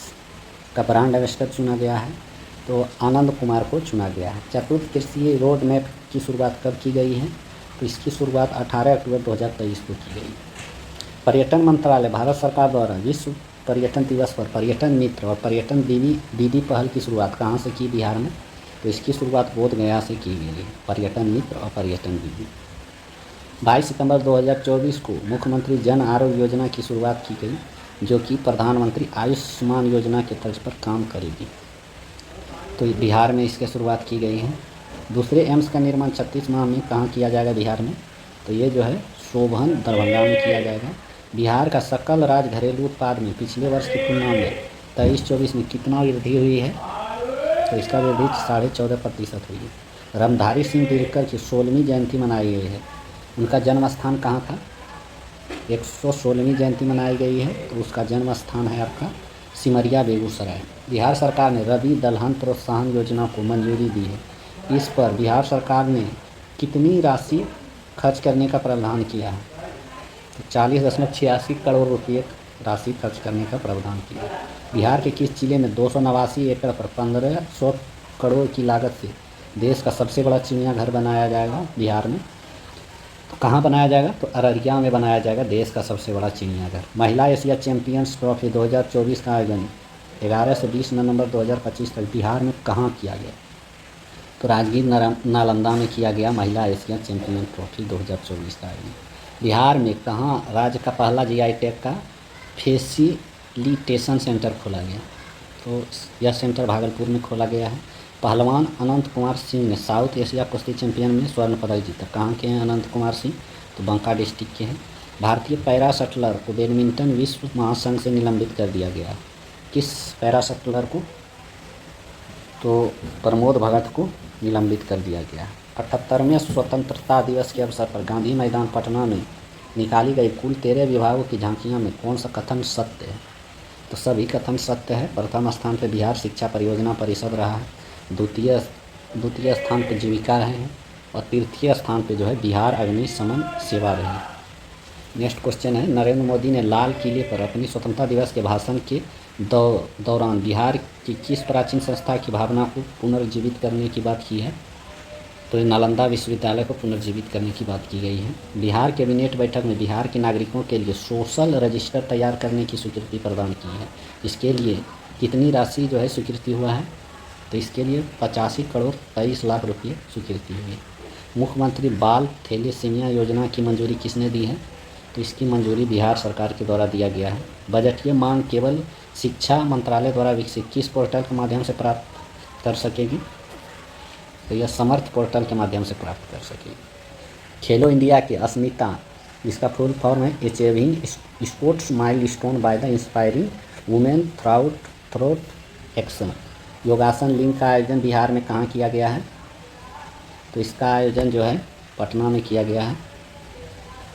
Speaker 1: का ब्रांड एम्बेसडर चुना गया है, तो आनंद कुमार को चुना गया है। चतुर्थ कृषि रोड मैप की शुरुआत कब की गई है, तो इसकी शुरुआत 18 अक्टूबर 2023 को की गई। पर्यटन मंत्रालय भारत सरकार द्वारा विश्व पर्यटन दिवस पर पर्यटन मित्र और पर्यटन दीदी पहल की शुरुआत कहाँ से की बिहार में, तो इसकी शुरुआत बोधगया से की गई है, पर्यटन मित्र और पर्यटन दीदी। 22 सितंबर 2024 को मुख्यमंत्री जन आरोग्य योजना की शुरुआत की गई, जो कि प्रधानमंत्री आयुष्मान योजना के तर्ज पर काम करेगी, तो बिहार में इसकी शुरुआत की गई है। दूसरे एम्स का निर्माण 36 माह में कहाँ किया जाएगा बिहार में, तो ये जो है शोभन दरभंगा में किया जाएगा। बिहार का सकल राज्य घरेलू उत्पाद में पिछले वर्ष की तुलना में 23-24 में कितना वृद्धि हुई है, तो इसका वृद्धि 14.5% हुई है। रामधारी सिंह दिनकर की 16वीं जयंती मनाई गई है। उनका जन्म स्थान कहाँ था, 116वीं जयंती मनाई गई है, तो उसका जन्म स्थान है आपका सिमरिया, बेगूसराय। बिहार सरकार ने रबी दलहन प्रोत्साहन योजना को मंजूरी दी है। इस पर बिहार सरकार ने कितनी राशि खर्च करने का प्रावधान किया है, तो 40.86 करोड़ रुपये राशि खर्च करने का प्रावधान किया। बिहार के किस जिले में 289 एकड़ पर 1500 करोड़ की लागत से देश का सबसे बड़ा चिड़ियाघर बनाया जाएगा बिहार में, तो कहाँ बनाया जाएगा, तो अररिया में बनाया जाएगा देश का सबसे बड़ा चिड़ियाघर। महिला एशिया चैंपियंस ट्रॉफी 2024 का आयोजन 11 से 20 नवंबर 2025 तक बिहार में कहाँ किया गया, तो राजगीर नालंदा में किया गया महिला एशिया चैंपियन ट्रॉफी 2024 का आयोजन। बिहार में कहाँ राज्य का पहला GI टैग का फैसिलिटेशन सेंटर खोला गया, तो यह सेंटर भागलपुर में खोला गया है। पहलवान अनंत कुमार सिंह ने साउथ एशिया कुश्ती चैंपियन में स्वर्ण पदक जीता। कहाँ के हैं अनंत कुमार सिंह? तो बांका डिस्ट्रिक्ट के हैं। भारतीय पैरा शटलर को बैडमिंटन विश्व महासंघ से निलंबित कर दिया गया। किस पैरा शटलर को? तो प्रमोद भगत को निलंबित कर दिया गया। 78वें स्वतंत्रता दिवस के अवसर पर गांधी मैदान पटना में निकाली गई कुल 13 विभागों की झांकियों में कौन सा कथन सत्य है? तो सभी कथन सत्य है। प्रथम स्थान पर बिहार शिक्षा परियोजना परिषद रहा है, द्वितीय स्थान पर जीविका रहे हैं और तृतीय स्थान पर जो है बिहार अग्निशमन सेवा रही। नेक्स्ट क्वेश्चन है, नरेंद्र मोदी ने लाल किले पर अपनी स्वतंत्रता दिवस के भाषण के दौरान बिहार की किस प्राचीन संस्था की भावना को पुनर्जीवित करने की बात की है? तो नालंदा विश्वविद्यालय को पुनर्जीवित करने की बात की गई है। बिहार कैबिनेट बैठक में बिहार के नागरिकों के लिए सोशल रजिस्टर तैयार करने की स्वीकृति प्रदान की है। इसके लिए कितनी राशि जो है स्वीकृति हुआ है? तो इसके लिए 85 करोड़ 23 लाख रुपये स्वीकृति हुई। मुख्यमंत्री बाल थैलेसीमिया योजना की मंजूरी किसने दी है? तो इसकी मंजूरी बिहार सरकार के द्वारा दिया गया है। बजटीय मांग केवल शिक्षा मंत्रालय द्वारा विकसित किस पोर्टल के माध्यम से प्राप्त कर सकेगी? तो यह समर्थ पोर्टल के माध्यम से प्राप्त कर सकेगी। खेलो इंडिया की अस्मिता, इसका फुल फॉर्म है achieving sports milestone by the inspiring women through action. योगासन लिंग का आयोजन बिहार में कहाँ किया गया है? तो इसका आयोजन जो है पटना में किया गया है।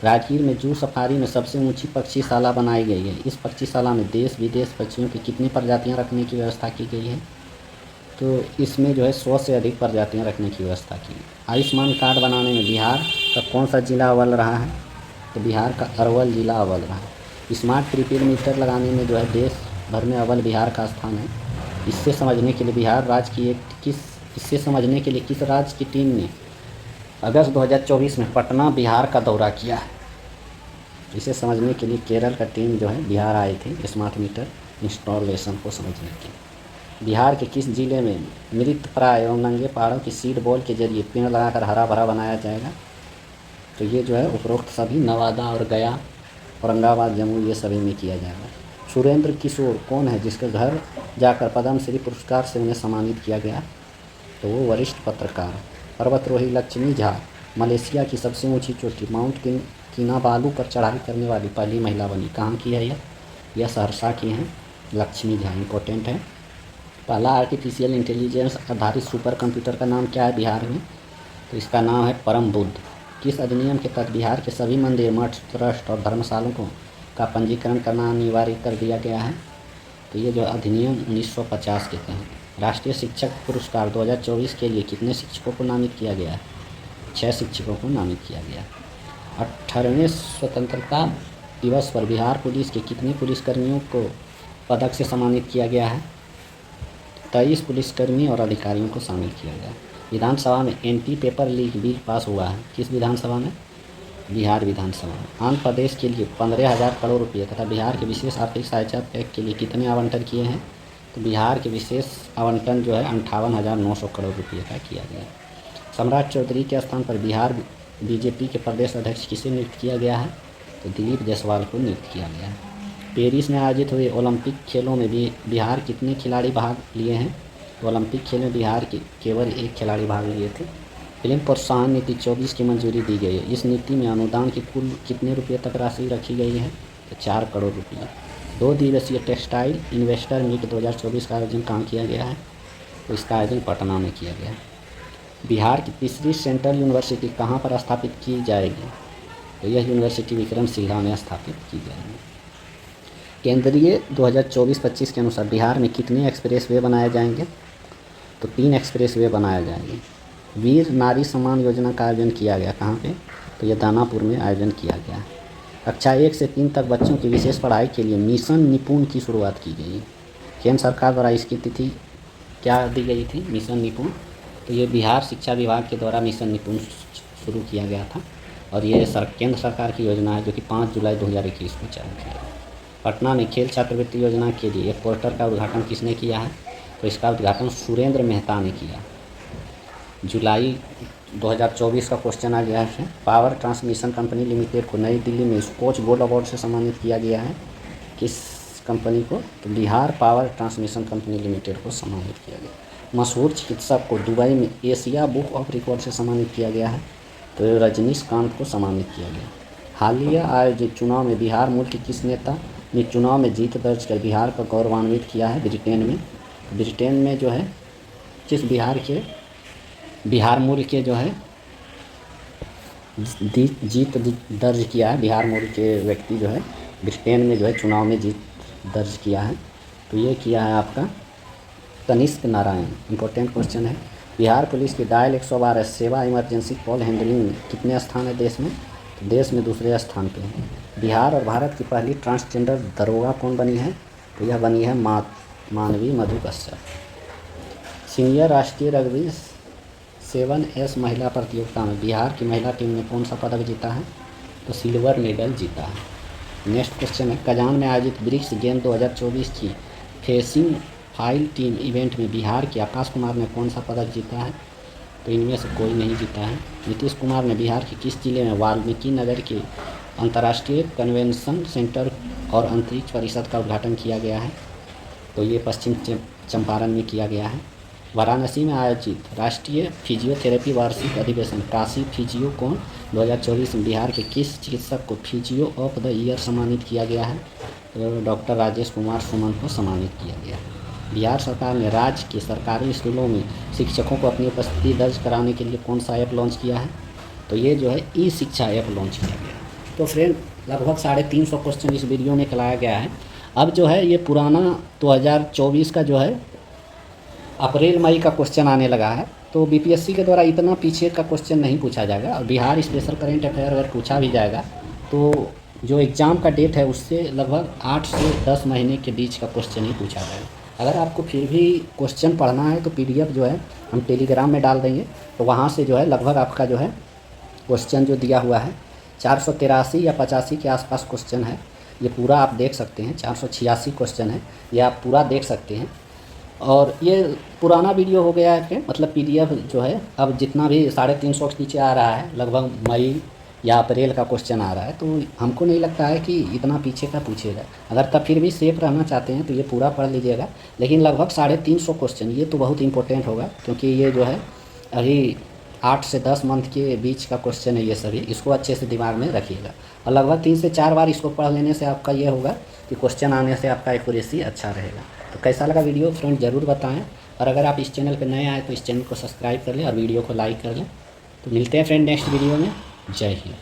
Speaker 1: राजगीर में जू सफारी में सबसे ऊंची पक्षीशाला बनाई गई है। इस पक्षीशाला में देश विदेश पक्षियों की कितनी प्रजातियां रखने की व्यवस्था की गई है? तो इसमें जो है 100 से अधिक प्रजातियां रखने की व्यवस्था की। आयुष्मान कार्ड बनाने में बिहार का कौन सा जिला अव्वल रहा है? तो बिहार का अरवल जिला अव्वल रहा है। स्मार्ट प्रीपेड मीटर लगाने में जो है देश भर में अव्वल बिहार का स्थान है। इससे समझने के लिए किस राज्य की टीम ने अगस्त 2024 में पटना बिहार का दौरा किया है? इसे समझने के लिए केरल का टीम जो है बिहार आए थे स्मार्ट मीटर इंस्टॉलेशन को समझने के लिए। बिहार के किस जिले में मृतप्राय एवं नंगे पहाड़ों की सीड बॉल के जरिए पेड़ लगाकर हरा भरा बनाया जाएगा? तो ये जो है उपरोक्त सभी नवादा और गया, औरंगाबाद, जम्मू ये सभी में किया जाएगा। सुरेंद्र किशोर कौन है जिसके घर जाकर पद्मश्री पुरस्कार से उन्हें सम्मानित किया गया? तो वो वरिष्ठ पत्रकार। पर्वतरोही लक्ष्मी झा मलेशिया की सबसे ऊंची चोटी माउंट किनाबालू पर चढ़ाई करने वाली पहली महिला बनी। कहाँ की है यह सहरसा की हैं लक्ष्मी झा। इंपॉर्टेंट है। पहला आर्टिफिशियल इंटेलिजेंस आधारित सुपर कंप्यूटर का नाम क्या है बिहार में? तो इसका नाम है परम बुद्ध। किस अधिनियम के तहत बिहार के सभी मंदिर, मठ, ट्रस्ट और धर्मशालों का पंजीकरण करना अनिवार्य कर दिया गया है? तो ये जो अधिनियम 1950 के तहत। राष्ट्रीय शिक्षक पुरस्कार 2024 के लिए कितने शिक्षकों को नामित किया गया है? 6 शिक्षकों को नामित किया गया। 18वें स्वतंत्रता दिवस पर बिहार पुलिस के कितने पुलिसकर्मियों को पदक से सम्मानित किया गया है? 23 पुलिसकर्मी और अधिकारियों को शामिल किया गया। विधानसभा में anti paper leak bill pass हुआ है। किस विधानसभा में? बिहार विधानसभा में। आंध्र प्रदेश के लिए 15,000 करोड़ रुपये तथा बिहार के विशेष आर्थिक सहायता पैक के लिए कितने आवंटन किए हैं? तो बिहार के विशेष आवंटन जो है 58,900 करोड़ रुपये का किया गया। सम्राट चौधरी के स्थान पर बिहार बीजेपी के प्रदेश अध्यक्ष किसे नियुक्त किया गया है? तो दिलीप जायसवाल को नियुक्त किया गया है। पेरिस में आयोजित हुए ओलंपिक खेलों में भी बिहार कितने खिलाड़ी भाग लिए हैं? तो ओलंपिक खेल में बिहार के केवल 1 खिलाड़ी भाग लिए थे। फिल्म प्रोत्साहन नीति 24 की मंजूरी दी गई है। इस नीति में अनुदान की कुल कितने रुपये तक राशि रखी गई है? तो 4 करोड़ रुपये। 2 दिवसीय टेक्सटाइल इन्वेस्टर मीट 2024 का आयोजन कहाँ किया गया है? तो इसका आयोजन पटना में किया गया। बिहार की तीसरी सेंट्रल यूनिवर्सिटी कहाँ पर स्थापित की जाएगी? तो यह यूनिवर्सिटी विक्रमशिला में स्थापित की जाएगी। केंद्रीय 2024-25 के अनुसार बिहार में कितने एक्सप्रेसवे बनाए जाएंगे? तो 3 एक्सप्रेसवे बनाए जाएंगे। वीर नारी सम्मान योजना का आयोजन किया गया। कहाँ पे? तो यह दानापुर में आयोजन किया गया। कक्षा 1 से 3 तक बच्चों की विशेष पढ़ाई के लिए मिशन निपुण की शुरुआत की गई। केंद्र सरकार द्वारा इसकी तिथि क्या दी गई थी? मिशन निपुण। तो ये बिहार शिक्षा विभाग के द्वारा मिशन निपुण शुरू किया गया था और ये केंद्र सरकार की योजना है जो कि 5 जुलाई 2021 को चालू किया गया। पटना में खेल छात्रवृत्ति योजना के लिए एक पोर्टल का उद्घाटन किसने किया है? तो इसका उद्घाटन सुरेंद्र मेहता ने किया। जुलाई 2024 का क्वेश्चन आ गया है। पावर ट्रांसमिशन कंपनी लिमिटेड को नई दिल्ली में स्कॉच गोल्ड अवार्ड से सम्मानित किया गया है। किस कंपनी को? तो Bihar power transmission company limited को सम्मानित किया गया। मशहूर चिकित्सक को दुबई में एशिया बुक ऑफ रिकॉर्ड से सम्मानित किया गया है? तो रजनीकांत को सम्मानित किया गया। हालिया आयोजित चुनाव में बिहार मूल के किस नेता ने चुनाव में जीत दर्ज कर बिहार का गौरवान्वित किया है? ब्रिटेन में जो है किस बिहार मूल के जो है जीत दर्ज किया है? बिहार मूल के व्यक्ति जो है ब्रिटेन में जो है चुनाव में जीत दर्ज किया है। तो ये किया है आपका तनिष्क नारायण। इंपॉर्टेंट क्वेश्चन है। बिहार पुलिस की डायल 112 सेवा इमरजेंसी कॉल हैंडलिंग में कितने स्थान है देश में? तो देश में दूसरे स्थान पे है। बिहार और भारत की पहली ट्रांसजेंडर दरोगा कौन बनी है? तो यह बनी है मानवी मधु कश्यप। सीनियर राष्ट्रीय रग्बी 7S महिला प्रतियोगिता में बिहार की महिला टीम ने कौन सा पदक जीता है? तो सिल्वर मेडल जीता है। नेक्स्ट क्वेश्चन है। कजान में आयोजित ब्रिक्स गेम 2024 की फेसिंग फाइल टीम इवेंट में बिहार के आकाश कुमार ने कौन सा पदक जीता है? तो इनमें से कोई नहीं जीता है। नीतीश कुमार ने बिहार के किस जिले में वाल्मीकि नगर के अंतर्राष्ट्रीय कन्वेंशन सेंटर और अंतरिक्ष परिषद का उद्घाटन किया गया है? तो ये पश्चिम चंपारण में किया गया है। वाराणसी में आयोजित राष्ट्रीय फिजियोथेरेपी वार्षिक अधिवेशन काशी फिजियो कॉन 2024 में बिहार के किस चिकित्सक को फिजियो ऑफ द ईयर सम्मानित किया गया है? तो डॉक्टर राजेश कुमार सुमन को सम्मानित किया गया है। बिहार सरकार ने राज्य के सरकारी स्कूलों में शिक्षकों को अपनी उपस्थिति दर्ज कराने के लिए कौन सा ऐप लॉन्च किया है? तो ये जो है ई शिक्षा ऐप लॉन्च किया गया। तो फ्रेंड लगभग 350 क्वेश्चन इस वीडियो में कराया गया है। अब जो है ये पुराना 2024 का जो है अप्रैल मई का क्वेश्चन आने लगा है। तो बीपीएससी के द्वारा इतना पीछे का क्वेश्चन नहीं पूछा जाएगा। और बिहार स्पेशल करेंट अफेयर अगर पूछा भी जाएगा तो जो एग्ज़ाम का डेट है उससे लगभग 8 से 10 महीने के बीच का क्वेश्चन ही पूछा जाएगा। अगर आपको फिर भी क्वेश्चन पढ़ना है तो PDF जो है हम टेलीग्राम में डाल देंगे। तो वहाँ से जो है लगभग आपका जो है क्वेश्चन जो दिया हुआ है 483 या 85 के आसपास क्वेश्चन है। ये पूरा आप देख सकते हैं। 486 क्वेश्चन है, ये आप पूरा देख सकते हैं। और ये पुराना वीडियो हो गया है फ्रेंड, मतलब PDF जो है अब जितना भी 350 के नीचे आ रहा है लगभग मई या अप्रैल का क्वेश्चन आ रहा है। तो हमको नहीं लगता है कि इतना पीछे का पूछेगा। अगर तब फिर भी सेफ रहना चाहते हैं तो ये पूरा पढ़ लीजिएगा। लेकिन लगभग 350 क्वेश्चन ये तो बहुत इंपॉर्टेंट होगा, क्योंकि ये जो है अभी 8 से 10 मंथ के बीच का क्वेश्चन है ये सभी। इसको अच्छे से दिमाग में रखिएगा और लगभग 3 से 4 बार इसको पढ़ लेने से आपका ये होगा कि क्वेश्चन आने से आपका एक्यूरेसी अच्छा रहेगा। तो कैसा लगा वीडियो फ्रेंड ज़रूर बताएं। और अगर आप इस चैनल पर नए आए तो इस चैनल को सब्सक्राइब कर लें और वीडियो को लाइक कर लें। तो मिलते हैं फ्रेंड नेक्स्ट वीडियो में। जय हिंद।